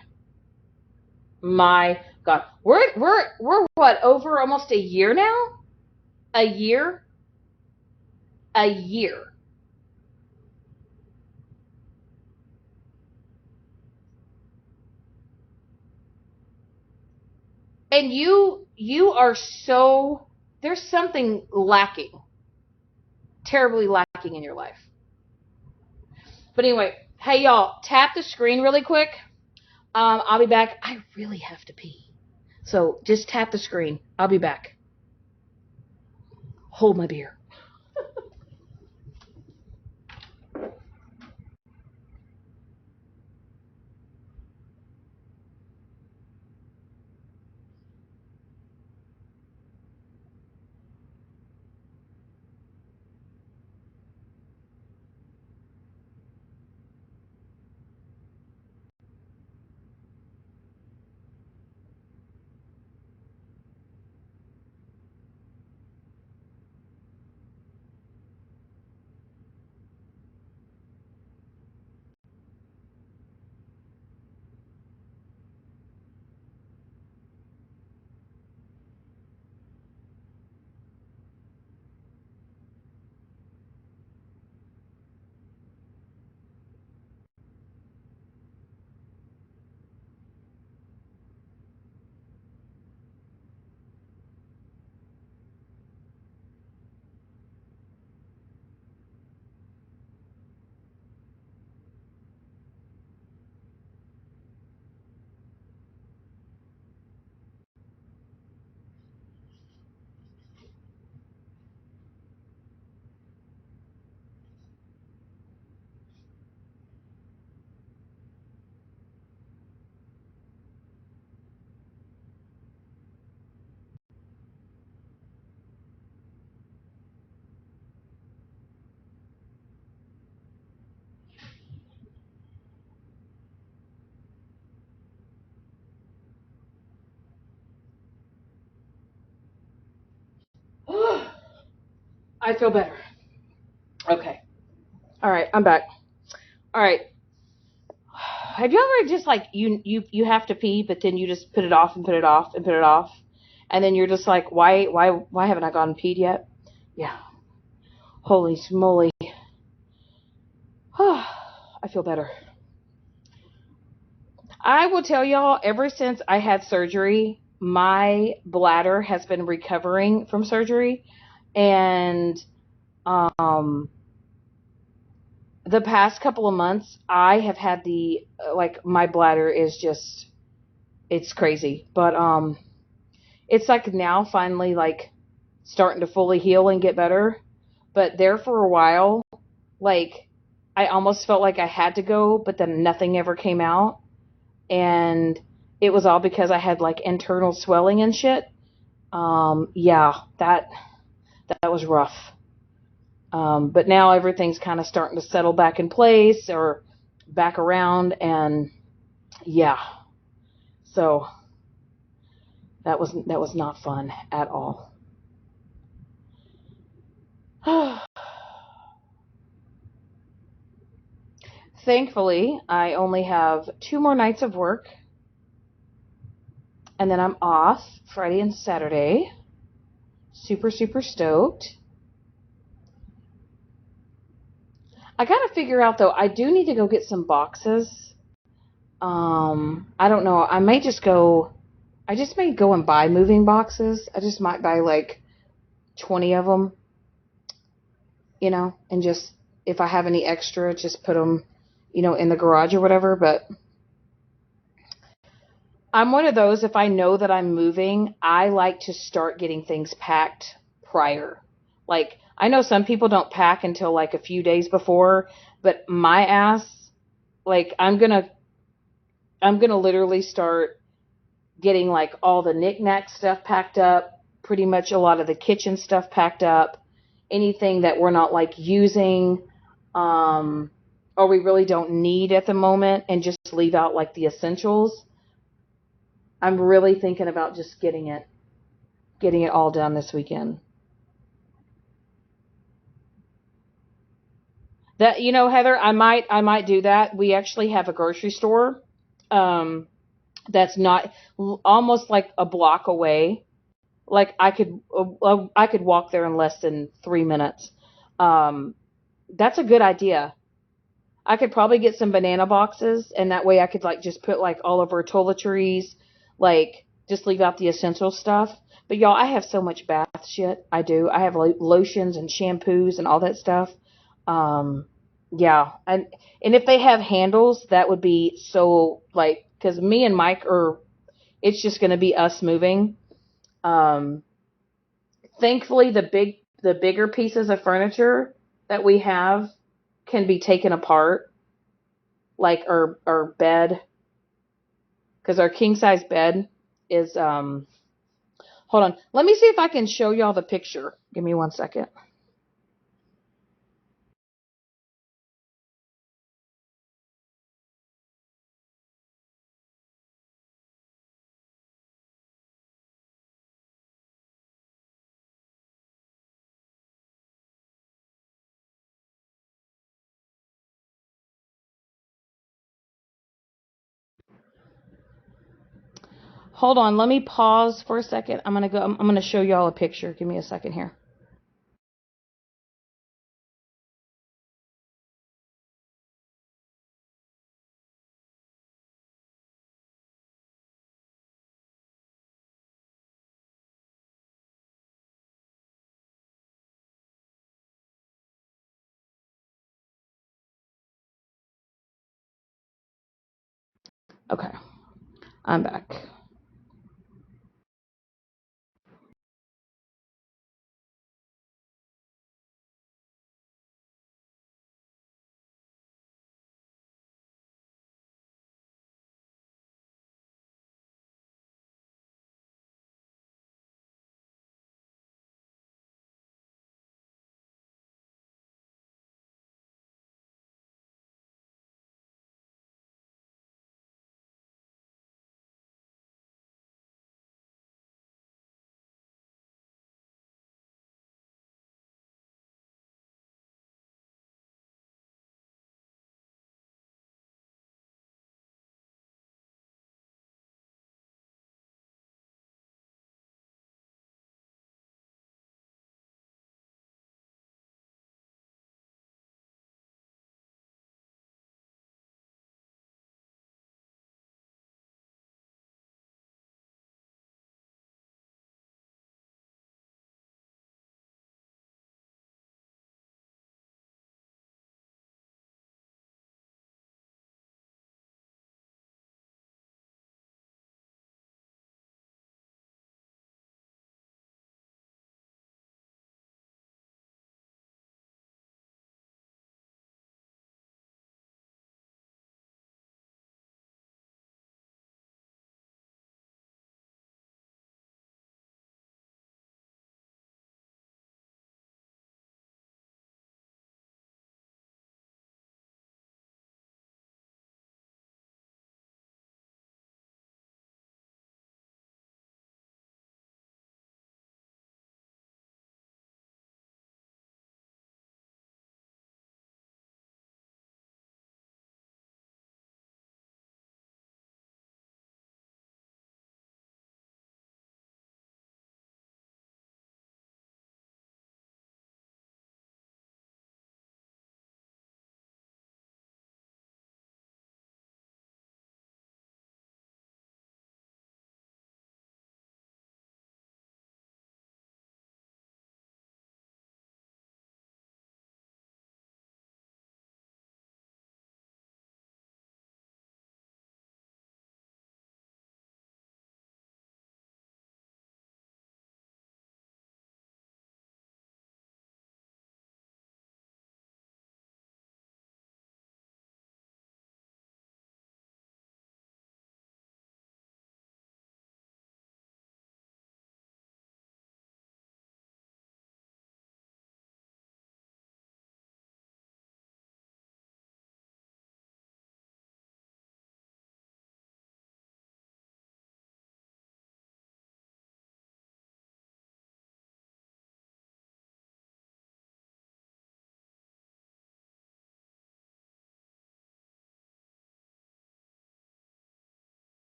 My God. We're what, over almost a year now? A year? A year. And you are so, there's something lacking. Terribly lacking in your life. But anyway, hey y'all, tap the screen really quick. I'll be back. I really have to pee. So just tap the screen. I'll be back. Hold my beer. I feel better. Okay. All right, I'm back. All right. Have you ever just like you have to pee, but then you just put it off and put it off and put it off, and then you're just like, why haven't I gone and peed yet? Yeah. Holy smoly. I feel better. I will tell y'all, ever since I had surgery, my bladder has been recovering from surgery, and um the past couple of months I have had the like my bladder is just it's crazy. But it's like now finally like starting to fully heal and get better. But there for a while, like I almost felt like I had to go, but then nothing ever came out. And it was all because I had like internal swelling and shit. Yeah, that was rough. But now everything's kind of starting to settle back in place or back around, and yeah, so that was not fun at all. Thankfully, I only have 2 more nights of work, and then I'm off Friday and Saturday. Super, super stoked. I gotta figure out though, I do need to go get some boxes. I don't know. I just may go and buy moving boxes. I just might buy like 20 of them, and just, if I have any extra, just put them, in the garage or whatever. But I'm one of those, if I know that I'm moving, I like to start getting things packed prior. Like, I know some people don't pack until like a few days before, but my ass, like, I'm gonna literally start getting like all the knickknack stuff packed up, pretty much a lot of the kitchen stuff packed up, anything that we're not like using, um, or we really don't need at the moment, and just leave out like the essentials. I'm really thinking about just getting it all done this weekend. That, Heather, I might do that. We actually have a grocery store, um, that's not almost like a block away. Like I could walk there in less than 3 minutes. Um, that's a good idea. I could probably get some banana boxes, and that way I could like just put like all of our toiletries, like just leave out the essential stuff. But y'all, I have so much bath shit. I do. I have lotions and shampoos and all that stuff. Um, yeah, and if they have handles, that would be so like, because me and Mike are. It's just going to be us moving. Um, Thankfully, the bigger pieces of furniture that we have can be taken apart, like our bed, because our king size bed is hold on, let me see if I can show y'all the picture. Give me 1 second. Hold on, let me pause for a second. I'm gonna show y'all a picture. Give me a second here. Okay, I'm back.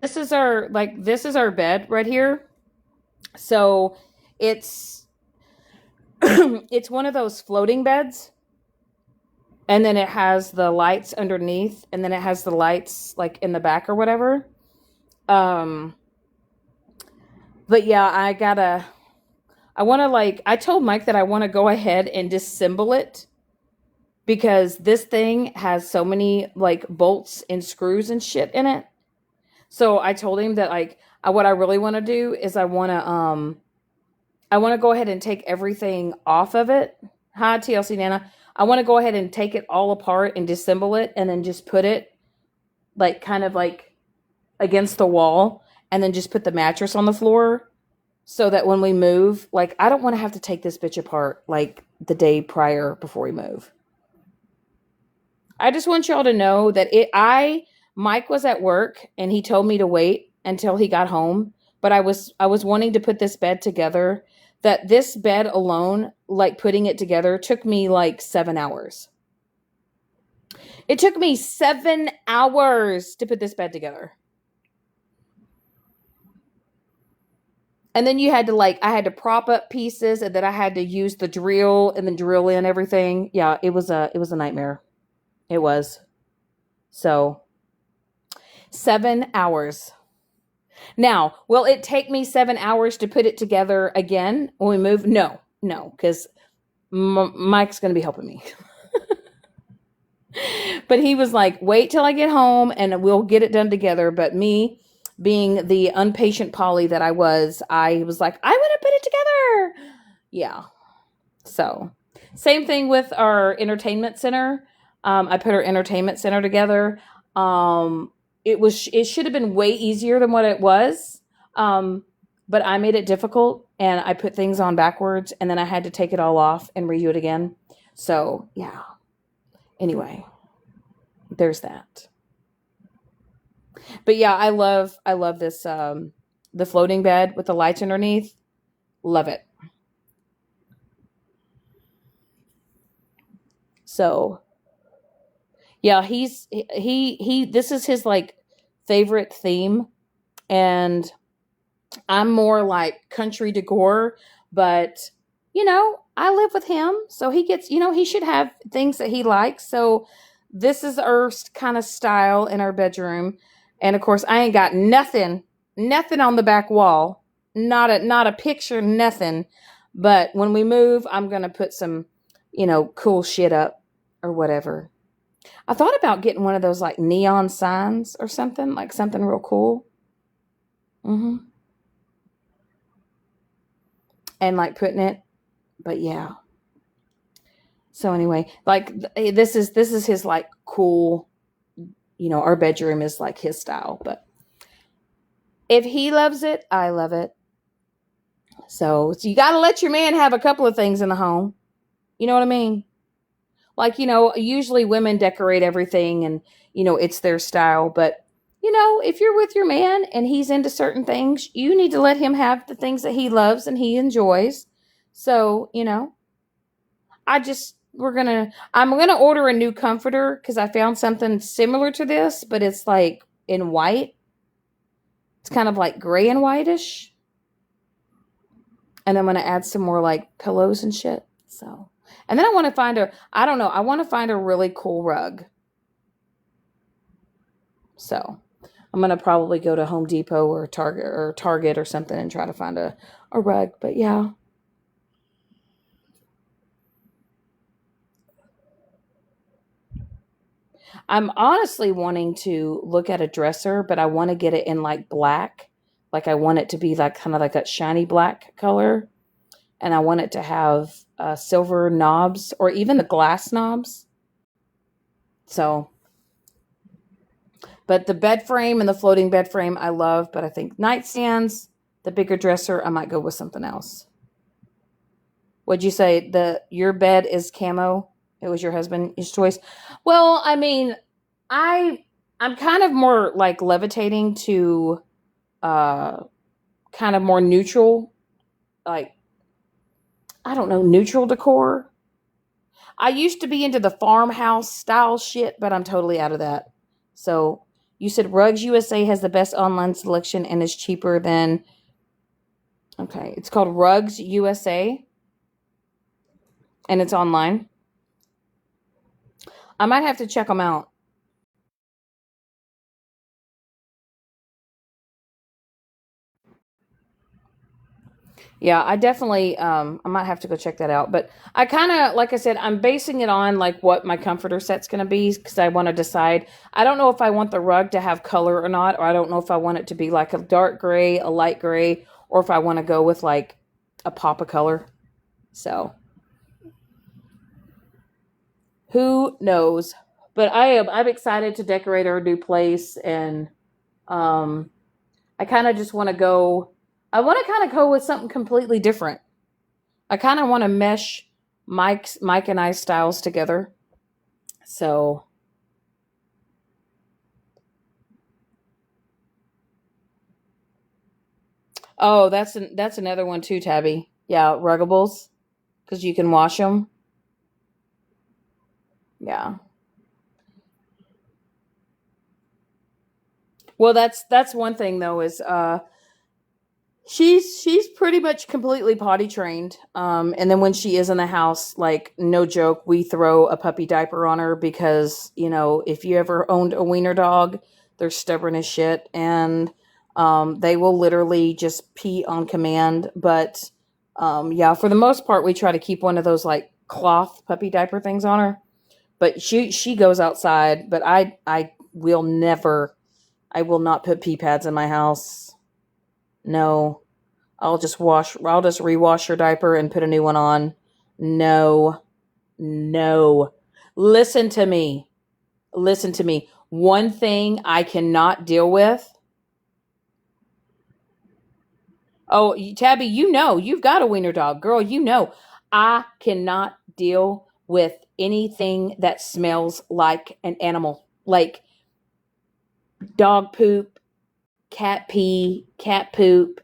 this is our bed right here. So it's it's one of those floating beds, and then it has the lights underneath, and then it has the lights like in the back or whatever. Um but yeah, I want to like I told Mike that I want to go ahead and disassemble it because this thing has so many like bolts and screws and shit in it. So I told him that like what I really want to do is I want to go ahead and take everything off of it. Hi TLC Nana. I want to go ahead and take it all apart and disassemble it and then just put it like kind of like against the wall and then just put the mattress on the floor so that when we move, like I don't want to have to take this bitch apart like the day prior before we move. I just want y'all to know that Mike was at work and he told me to wait until he got home, but I was wanting to put this bed together. That this bed alone, like putting it together, took me like 7 hours. It took me 7 hours to put this bed together. And then I had to prop up pieces and then I had to use the drill and then drill in everything. Yeah, it was a nightmare. It was. So 7 hours. Now, will it take me 7 hours to put it together again when we move? No, because Mike's going to be helping me. But he was like, wait till I get home and we'll get it done together. But me, being the impatient Polly that I was like, I want to put it together. Yeah. So, same thing with our entertainment center. I put our entertainment center together. It should have been way easier than what it was. But I made it difficult and I put things on backwards and then I had to take it all off and redo it again. So, yeah. Anyway, there's that. But yeah, I love this the floating bed with the lights underneath. Love it. So, yeah, he this is his like favorite theme, and I'm more like country decor, but I live with him, so he gets, he should have things that he likes. So this is our kind of style in our bedroom. And of course, I ain't got nothing on the back wall. Not a picture, nothing. But when we move, I'm going to put some, cool shit up or whatever. I thought about getting one of those like neon signs or something, like something real cool. Mhm. And like putting it, but yeah. So anyway, like this is his like cool, our bedroom is like his style, but if he loves it, I love it. So you got to let your man have a couple of things in the home. You know what I mean? Like, usually women decorate everything and, it's their style, but if you're with your man and he's into certain things, you need to let him have the things that he loves and he enjoys. So, I'm gonna order a new comforter because I found something similar to this, but it's like in white. It's kind of like gray and whitish. And I'm gonna add some more like pillows and shit. So, and then I want to I don't know, I want to find a really cool rug. So I'm gonna probably go to Home Depot or Target or something and try to find a rug. But yeah. I'm honestly wanting to look at a dresser, but I want to get it in like black. Like I want it to be like kind of like that shiny black color. And I want it to have silver knobs or even the glass knobs. So, but the bed frame and the floating bed frame I love, but I think nightstands, the bigger dresser, I might go with something else. Would you say your bed is camo? It was your husband's choice. Well, I mean, I I'm kind of more like levitating to uh kind of more neutral, like I don't know, neutral decor. I used to be into the farmhouse style shit, but I'm totally out of that. So You said Rugs USA has the best online selection and is cheaper than. Okay, it's called Rugs USA, and it's online. I might have to check them out. Yeah, I definitely I might have to go check that out. But I kind of, like I said, I'm basing it on like what my comforter set's going to be because I want to decide. I don't know if I want the rug to have color or not, or I don't know if I want it to be like a dark gray, a light gray, or if I want to go with like a pop of color. So, who knows? But I'm excited to decorate our new place, and um I kind of just want to go I want to kind of go with something completely different. I kind of want to mesh Mike and I's styles together. So, oh, that's another one too, Tabby. Yeah, ruggables because you can wash them. Yeah. Well, that's one thing though is she's pretty much completely potty trained. And then when she is in the house, like no joke, we throw a puppy diaper on her because if you ever owned a wiener dog, they're stubborn as shit, and they will literally just pee on command. But yeah, for the most part, we try to keep one of those like cloth puppy diaper things on her. But she goes outside. But I will never. I will not put pee pads in my house. No. I'll just rewash your diaper and put a new one on. No. No. Listen to me. Listen to me. One thing I cannot deal with. Oh, Tabby, you've got a wiener dog. Girl, I cannot deal with anything that smells like an animal. Like dog poop, cat pee, cat poop,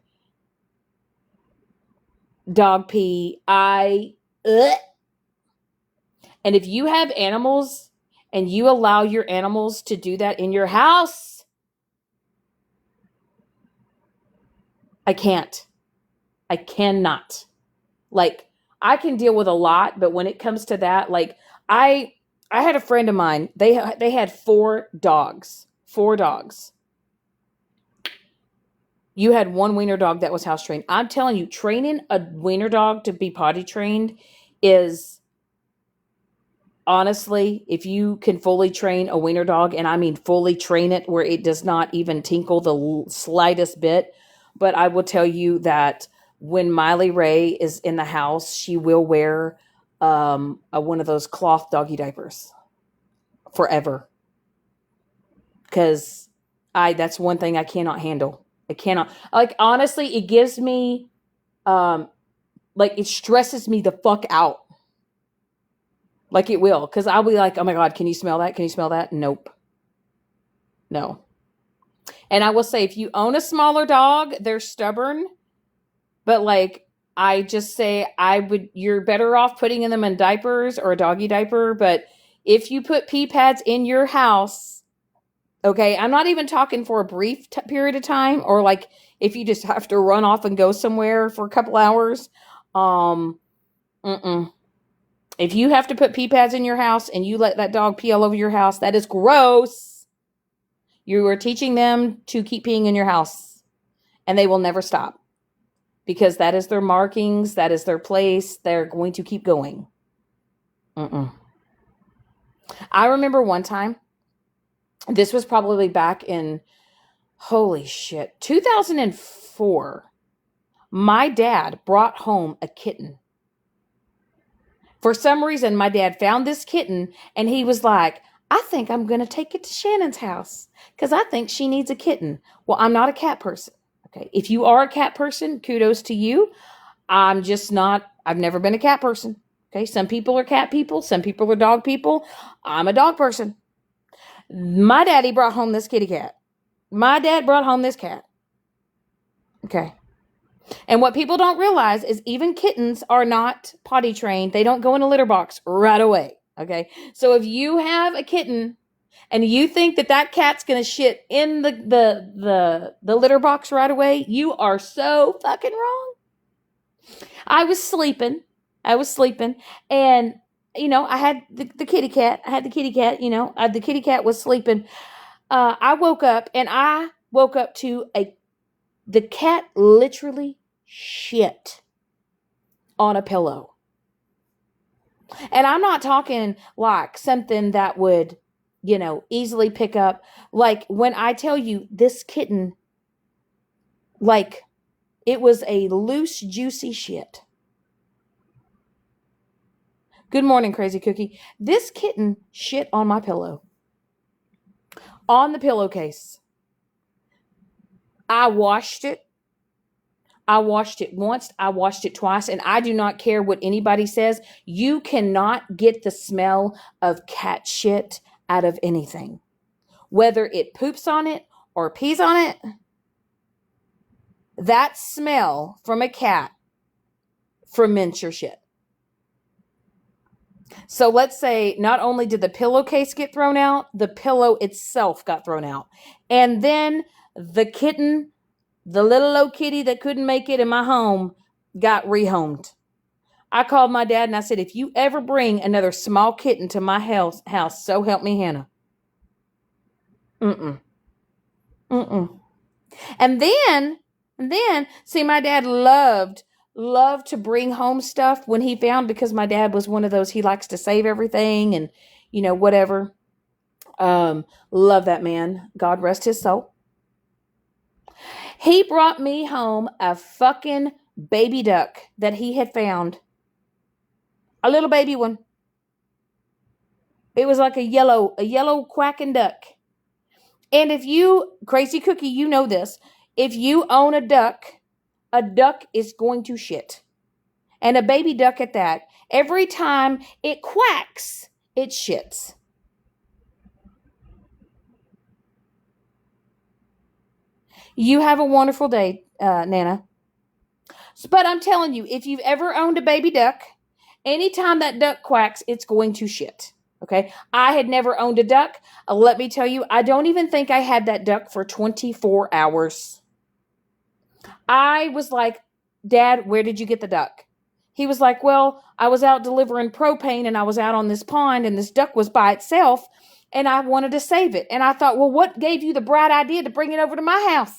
dog pee. Ugh. And if you have animals and you allow your animals to do that in your house, I can't. I cannot. Like, I can deal with a lot, but when it comes to that, like I I had a friend of mine. They had four dogs. Four dogs. You had one wiener dog that was house trained. I'm telling you, training a wiener dog to be potty trained is honestly, if you can fully train a wiener dog, and I mean fully train it where it does not even tinkle the slightest bit, but I will tell you that when Miley Ray is in the house, she will wear one of those cloth doggy diapers forever because I that's one thing I cannot handle. I cannot, like, honestly, it gives me um like it stresses me the fuck out. Like it will, because I'll be like, oh my God, can you smell that? Can you smell that? Nope. No. And I will say, if you own a smaller dog, they're stubborn. But like, I just say, you're better off putting them in diapers or a doggy diaper. But if you put pee pads in your house, okay, I'm not even talking for a brief period of time, or like if you just have to run off and go somewhere for a couple hours. Um, mm-mm. If you have to put pee pads in your house and you let that dog pee all over your house, that is gross. You are teaching them to keep peeing in your house, and they will never stop because that is their markings. That is their place. They're going to keep going. Mm-mm. I remember one time, this was probably back in, holy shit, 2004. My dad brought home a kitten. For some reason, my dad found this kitten and he was like, I think I'm going to take it to Shannon's house because I think she needs a kitten. Well, I'm not a cat person. Okay. If you are a cat person, kudos to you. I'm just not, I've never been a cat person. Okay. Some people are cat people. Some people are dog people. I'm a dog person. My daddy brought home this kitty cat. My dad brought home this cat. Okay. And what people don't realize is even kittens are not potty trained. They don't go in a litter box right away. Okay. So if you have a kitten and you think that cat's gonna shit in the litter box right away, you are so fucking wrong. I was sleeping. And I had the kitty cat. The kitty cat was sleeping. I woke up to the cat literally shit on a pillow. And I'm not talking like something that would, easily pick up. Like when I tell you this kitten, like it was a loose, juicy shit. Good morning, Crazy Cookie. This kitten shit on my pillow. On the pillowcase. I washed it. I washed it once. I washed it twice. And I do not care what anybody says. You cannot get the smell of cat shit out of anything. Whether it poops on it or pees on it, that smell from a cat ferments your shit. So let's say not only did the pillowcase get thrown out, the pillow itself got thrown out. And then the kitten, the little old kitty that couldn't make it in my home, got rehomed. I called my dad and I said, if you ever bring another small kitten to my house, so help me Hannah. And then, see, my dad loved to bring home stuff when he found, because my dad was one of those, he likes to save everything and, whatever. Love that man. God rest his soul. He brought me home a fucking baby duck that he had found. A little baby one. It was like a yellow quacking duck. And if you, Crazy Cookie, you know this. If you own a duck is going to shit. And a baby duck at that. Every time it quacks, it shits. You have a wonderful day, Nana. But I'm telling you, if you've ever owned a baby duck, anytime that duck quacks, it's going to shit. Okay? I had never owned a duck. Let me tell you, I don't even think I had that duck for 24 hours. I was like, Dad, where did you get the duck? He was like, well, I was out delivering propane and I was out on this pond and this duck was by itself and I wanted to save it. And I thought, well, what gave you the bright idea to bring it over to my house?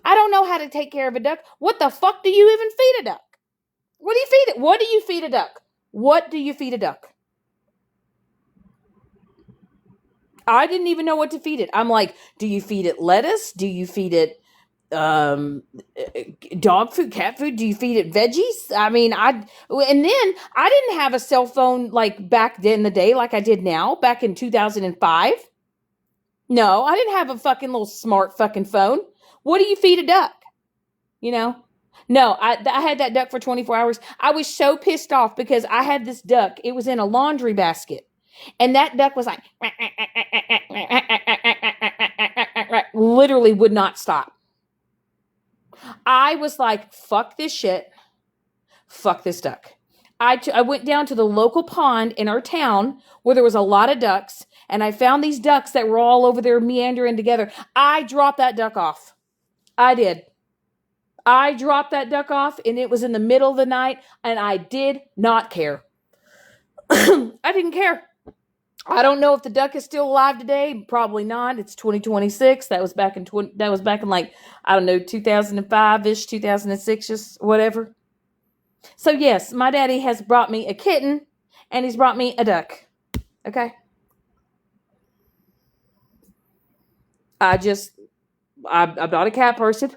I don't know how to take care of a duck. What the fuck do you even feed a duck? What do you feed it? What do you feed a duck? What do you feed a duck? I didn't even know what to feed it. I'm like, do you feed it lettuce? Do you feed it dog food, cat food? Do you feed it veggies? I mean, and then I didn't have a cell phone like back in the day like I did now, back in 2005. No, I didn't have a fucking little smart fucking phone. What do you feed a duck? No, I had that duck for 24 hours. I was so pissed off because I had this duck. It was in a laundry basket. And that duck was like, literally would not stop. I was like, fuck this shit. Fuck this duck. I went down to the local pond in our town where there was a lot of ducks. And I found these ducks that were all over there meandering together. I dropped that duck off. I did. I dropped that duck off and it was in the middle of the night and I did not care. I didn't care. I don't know if the duck is still alive today. Probably not. It's 2026. That was back in like, I don't know, 2005-ish, 2006, just whatever. So yes, my daddy has brought me a kitten and he's brought me a duck. Okay. I'm not a cat person.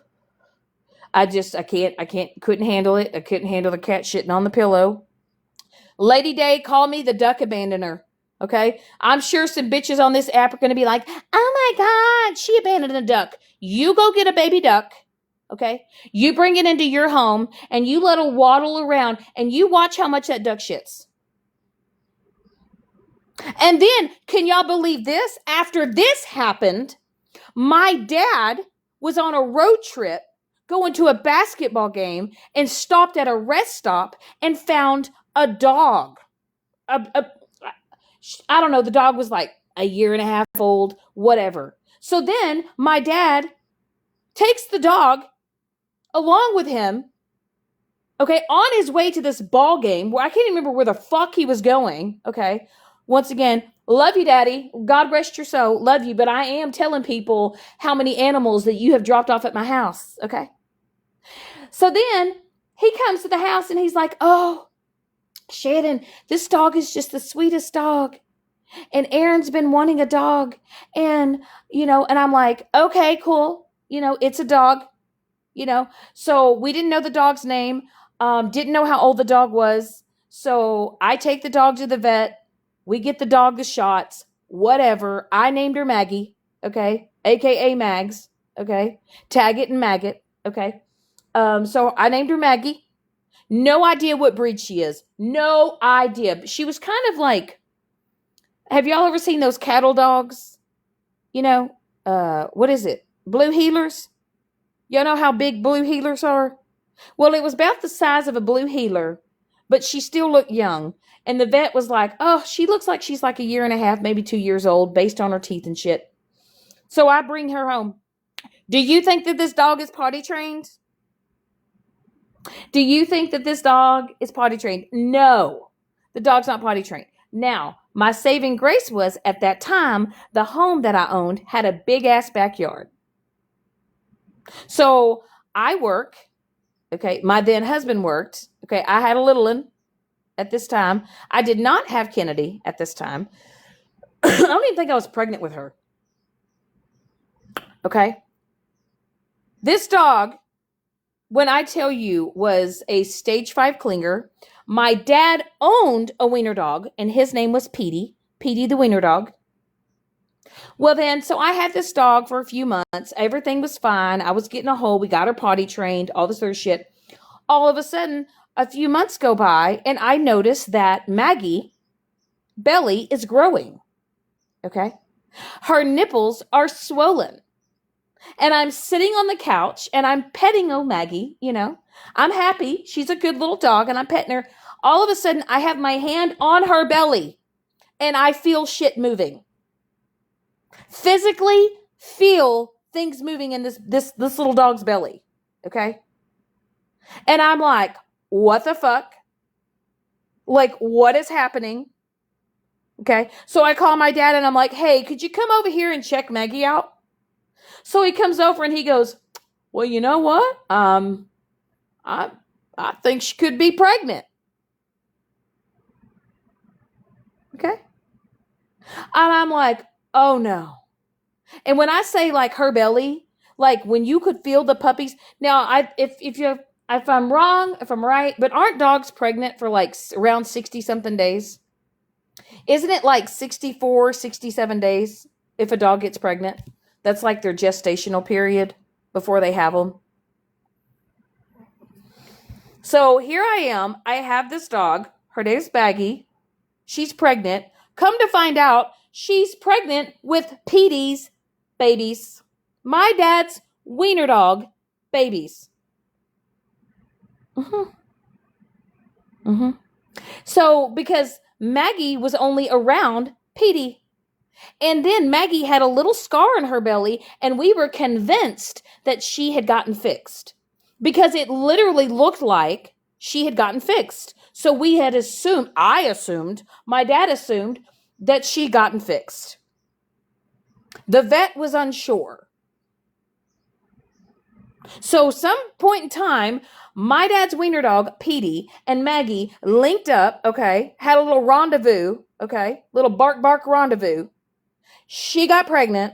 Couldn't handle it. I couldn't handle the cat shitting on the pillow. Lady Day called me the duck abandoner. Okay? I'm sure some bitches on this app are going to be like, oh my God, she abandoned a duck. You go get a baby duck. Okay? You bring it into your home and you let it waddle around and you watch how much that duck shits. And then, can y'all believe this? After this happened, my dad was on a road trip going to a basketball game and stopped at a rest stop and found a dog. I don't know. The dog was like a year and a half old, whatever. So then my dad takes the dog along with him, okay, on his way to this ball game where I can't even remember where the fuck he was going, okay. Once again, love you, Daddy. God rest your soul. Love you. But I am telling people how many animals that you have dropped off at my house, okay. So then he comes to the house and he's like, oh, Shannon, this dog is just the sweetest dog. And Aaron's been wanting a dog. And, and I'm like, okay, cool. It's a dog, So we didn't know the dog's name, didn't know how old the dog was. So I take the dog to the vet. We get the dog the shots, whatever. I named her Maggie, okay? AKA Mags, okay? Tag it and maggot, okay? So I named her Maggie. No idea what breed she is. No idea. But she was kind of like, have y'all ever seen those cattle dogs? What is it? Blue heelers? Y'all know how big blue heelers are? Well, it was about the size of a blue heeler, but she still looked young. And the vet was like, oh, she looks like she's like a year and a half, maybe 2 years old, based on her teeth and shit. So I bring her home. Do you think that this dog is potty trained? Do you think that this dog is potty trained? No, the dog's not potty trained. Now, my saving grace was at that time, the home that I owned had a big ass backyard. So I work, okay, my then husband worked, okay, I had a little one at this time. I did not have Kennedy at this time. I don't even think I was pregnant with her. Okay. This dog, when I tell you, was a stage 5 clinger. My dad owned a wiener dog, and his name was Petey the wiener dog. Well then, so I had this dog for a few months. Everything was fine. I was getting a hold. We got her potty trained, all this sort of shit. All of a sudden, a few months go by, and I notice that Maggie belly is growing. Okay. Her nipples are swollen. And I'm sitting on the couch and I'm petting old Maggie, I'm happy. She's a good little dog and I'm petting her. All of a sudden, I have my hand on her belly and I feel shit moving. Physically feel things moving in this little dog's belly. Okay. And I'm like, what the fuck? Like, what is happening? Okay. So I call my dad and I'm like, hey, could you come over here and check Maggie out? So he comes over and he goes, well, you know what? I think she could be pregnant. Okay. And I'm like, oh no. And when I say like her belly, like when you could feel the puppies. Now, if I'm wrong, if I'm right, but aren't dogs pregnant for like around 60 something days? Isn't it like 64, 67 days if a dog gets pregnant? That's like their gestational period before they have them. So here I am. I have this dog. Her name's Baggy. She's pregnant. Come to find out, she's pregnant with Petey's babies. My dad's wiener dog babies. So because Maggie was only around Petey. And then Maggie had a little scar on her belly, and we were convinced that she had gotten fixed because it literally looked like she had gotten fixed. So we had assumed, my dad assumed that she gotten fixed. The vet was unsure. So some point in time, my dad's wiener dog, Petey, and Maggie linked up, okay, had a little rendezvous, okay, little bark rendezvous. She got pregnant.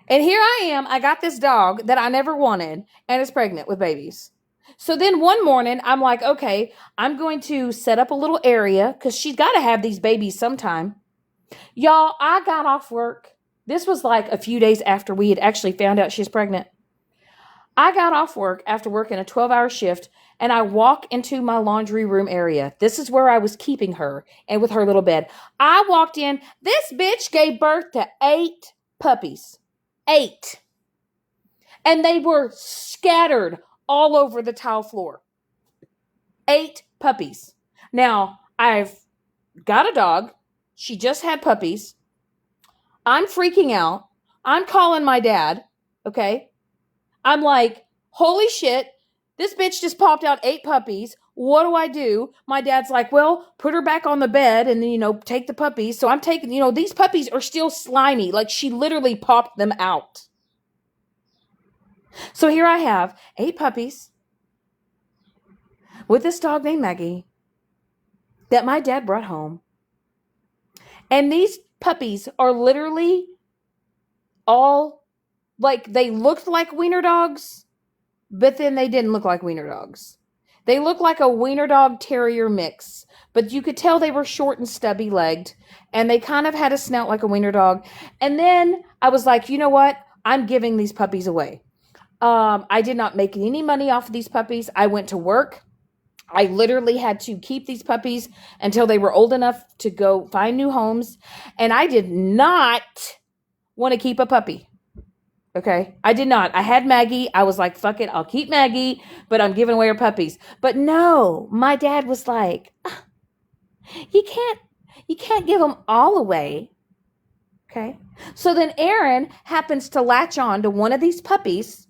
And here I am. I got this dog that I never wanted and is pregnant with babies. So then one morning, I'm like, okay, I'm going to set up a little area because she's got to have these babies sometime. Y'all, I got off work. This was like a few days after we had actually found out she's pregnant. I got off work after working a 12-hour shift and I walk into my laundry room area. This is where I was keeping her and with her little bed. I walked in. This bitch gave birth to 8 puppies. 8. And they were scattered all over the tile floor. 8 puppies. Now, I've got a dog. She just had puppies. I'm freaking out. I'm calling my dad. Okay. I'm like, holy shit. This bitch just popped out 8 puppies. What do I do? My dad's like, well, put her back on the bed and then, take the puppies. So I'm taking, these puppies are still slimy. Like she literally popped them out. So here I have 8 puppies with this dog named Maggie that my dad brought home. And these puppies are literally all like they looked like wiener dogs, but then they didn't look like wiener dogs. They looked like a wiener dog terrier mix, but you could tell they were short and stubby legged, and they kind of had a snout like a wiener dog. And then I was like, you know what? I'm giving these puppies away. I did not make any money off of these puppies. I went to work. I literally had to keep these puppies until they were old enough to go find new homes. And I did not want to keep a puppy. Okay. I did not. I had Maggie. I was like, fuck it. I'll keep Maggie, but I'm giving away her puppies. But no, my dad was like, you can't give them all away. Okay. So then Aaron happens to latch on to one of these puppies.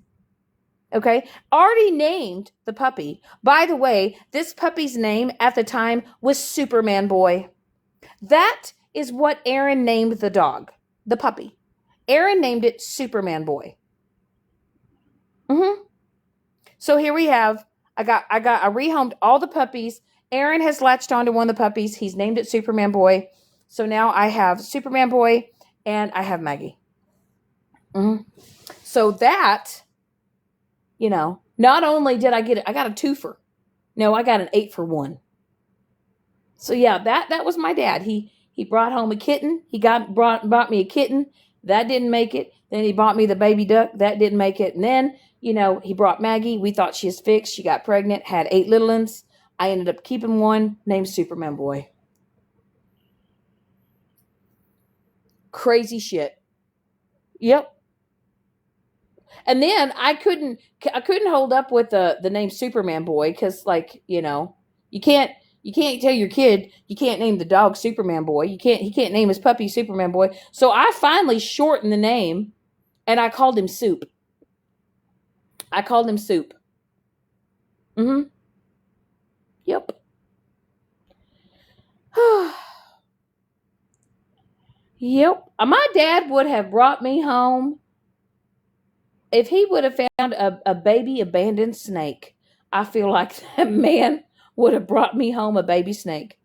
Okay. Already named the puppy. By the way, this puppy's name at the time was Superman Boy. That is what Aaron named the dog, the puppy. Aaron named it Superman Boy. So here we have, I rehomed all the puppies. Aaron has latched onto one of the puppies. He's named it Superman Boy. So now I have Superman Boy and I have Maggie. So that, not only did I got a twofer. No, I got an 8 for 1. So yeah, that was my dad. He brought home a kitten. He brought me a kitten. That didn't make it. Then he bought me the baby duck. That didn't make it. And then, he brought Maggie. We thought she was fixed. She got pregnant, had 8 little ones. I ended up keeping one named Superman Boy. Crazy shit. Yep. And then I couldn't hold up with the name Superman Boy because, you can't tell your kid you can't name the dog Superman Boy. He can't name his puppy Superman Boy. So I finally shortened the name and I called him Soup. Yep. Yep. My dad would have brought me home if he would have found a baby abandoned snake. I feel like that man would have brought me home a baby snake.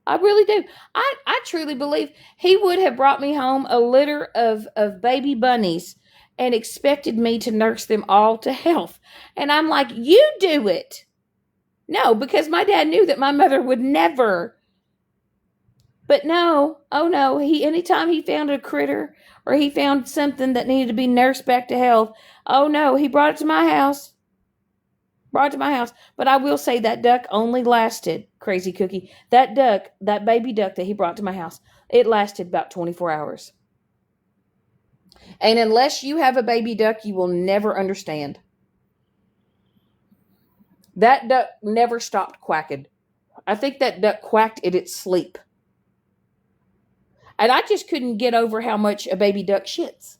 I really do. I truly believe he would have brought me home a litter of baby bunnies and expected me to nurse them all to health. And I'm like, you do it. No, because my dad knew that my mother would never. But no, oh no, anytime he found a critter or he found something that needed to be nursed back to health, oh no, he brought it to my house. But I will say that duck only lasted, crazy cookie, that baby duck that he brought to my house, it lasted about 24 hours. And unless you have a baby duck, you will never understand. That duck never stopped quacking. I think that duck quacked in its sleep. And I just couldn't get over how much a baby duck shits.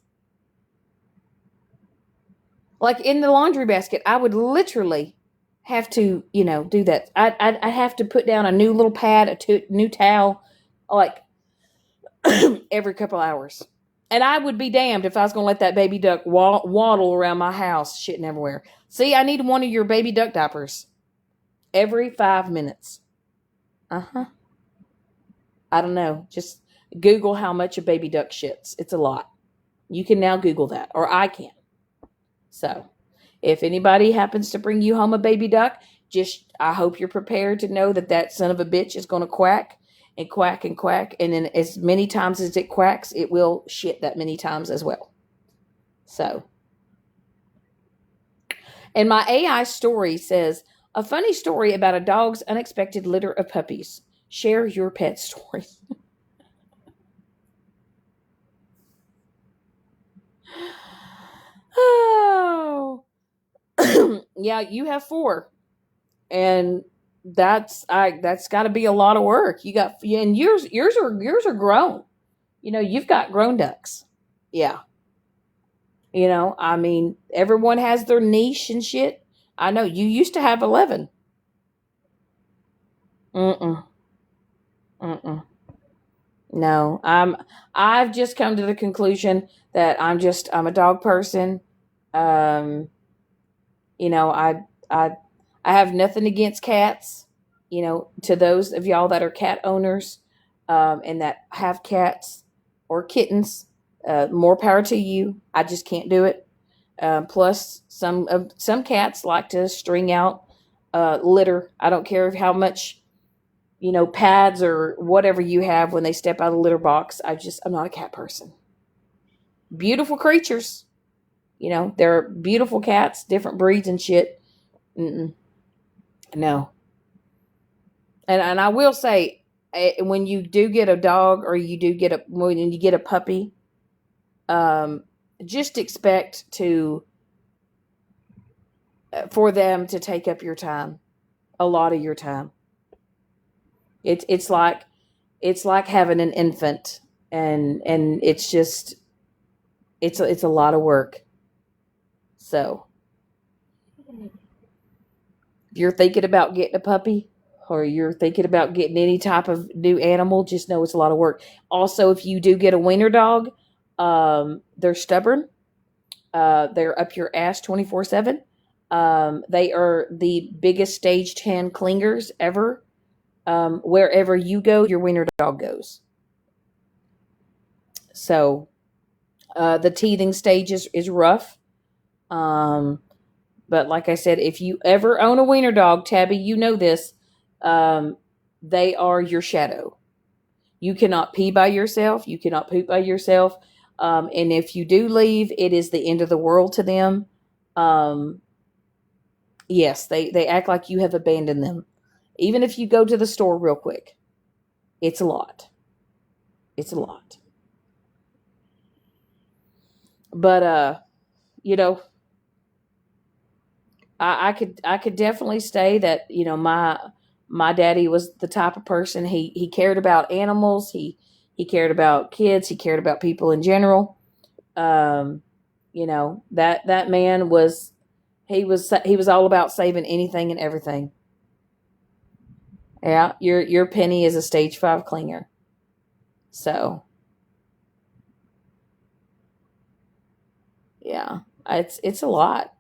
Like in the laundry basket, I would literally have to, do that. I'd have to put down a new little pad, a new towel, like every couple hours. And I would be damned if I was going to let that baby duck waddle around my house, shitting everywhere. See, I need one of your baby duck diapers every 5 minutes. I don't know. Just Google how much a baby duck shits. It's a lot. You can now Google that, or I can. So, if anybody happens to bring you home a baby duck, I hope you're prepared to know that son of a bitch is going to quack and quack and quack. And then as many times as it quacks, it will shit that many times as well. So, and my AI story says, a funny story about a dog's unexpected litter of puppies. Share your pet story. Oh. Yeah, you have 4. And that's got to be a lot of work. You got, and yours are grown. You've got grown ducks. Yeah. I mean, everyone has their niche and shit. I know you used to have 11. Mm-mm. Mm-mm. No, I've just come to the conclusion that I'm a dog person. Um, you know, I I have nothing against cats. To those of y'all that are cat owners, and that have cats or kittens, more power to you. I just can't do it. Plus, some cats like to string out litter. I don't care how much pads or whatever you have when they step out of the litter box. I'm not a cat person. Beautiful creatures. They're beautiful cats, different breeds and shit. Mm-mm, no. And I will say, when you do get a dog, or when you get a puppy, um, just expect for them to take up your time, a lot of your time. It's like having an infant, and it's a lot of work. So if you're thinking about getting a puppy, or you're thinking about getting any type of new animal, just know it's a lot of work. Also, if you do get a wiener dog, they're stubborn. They're up your ass 24/7. They are the biggest stage 10 clingers ever. Wherever you go, your wiener dog goes. So the teething stage is rough. Um, but like I said, if you ever own a wiener dog, Tabby, you know this. Um, they are your shadow. You cannot pee by yourself. You cannot poop by yourself. And if you do leave, it is the end of the world to them. Um, yes, they act like you have abandoned them. Even if you go to the store real quick, it's a lot. It's a lot. But you know, I could definitely say that my daddy was the type of person, he cared about animals, he cared about kids, he cared about people in general. Um, that man he was all about saving anything and everything. Yeah, your Penny is a stage 5 clinger. So yeah, it's a lot.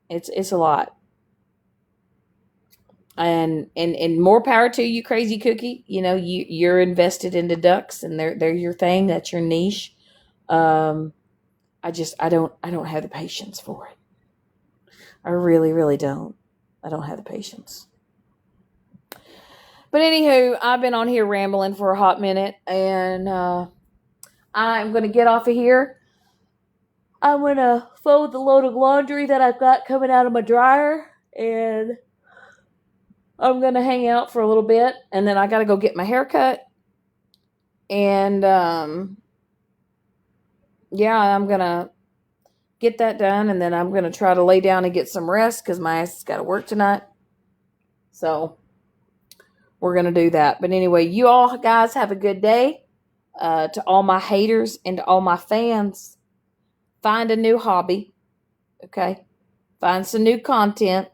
It's a lot. And more power to you, crazy cookie. You're invested into ducks, and they're your thing. That's your niche. Um, I don't have the patience for it. I really, really don't. I don't have the patience. But anywho, I've been on here rambling for a hot minute, and I'm gonna get off of here. I'm gonna fold the load of laundry that I've got coming out of my dryer, and I'm gonna hang out for a little bit, and then I gotta go get my hair cut. And yeah, I'm gonna get that done, and then I'm gonna try to lay down and get some rest because my ass has got to work tonight. So we're gonna do that. But anyway, you all guys have a good day. To all my haters and to all my fans, find a new hobby. Okay, find some new content.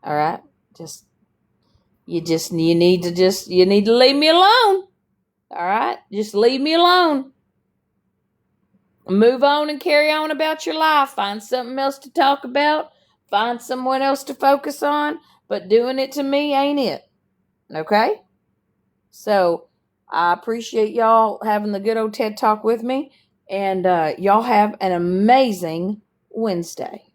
All right, just you need to leave me alone. All right, just leave me alone. Move on and carry on about your life. Find something else to talk about. Find someone else to focus on. But doing it to me ain't it. Okay? So I appreciate y'all having the good old TED Talk with me. And y'all have an amazing Wednesday.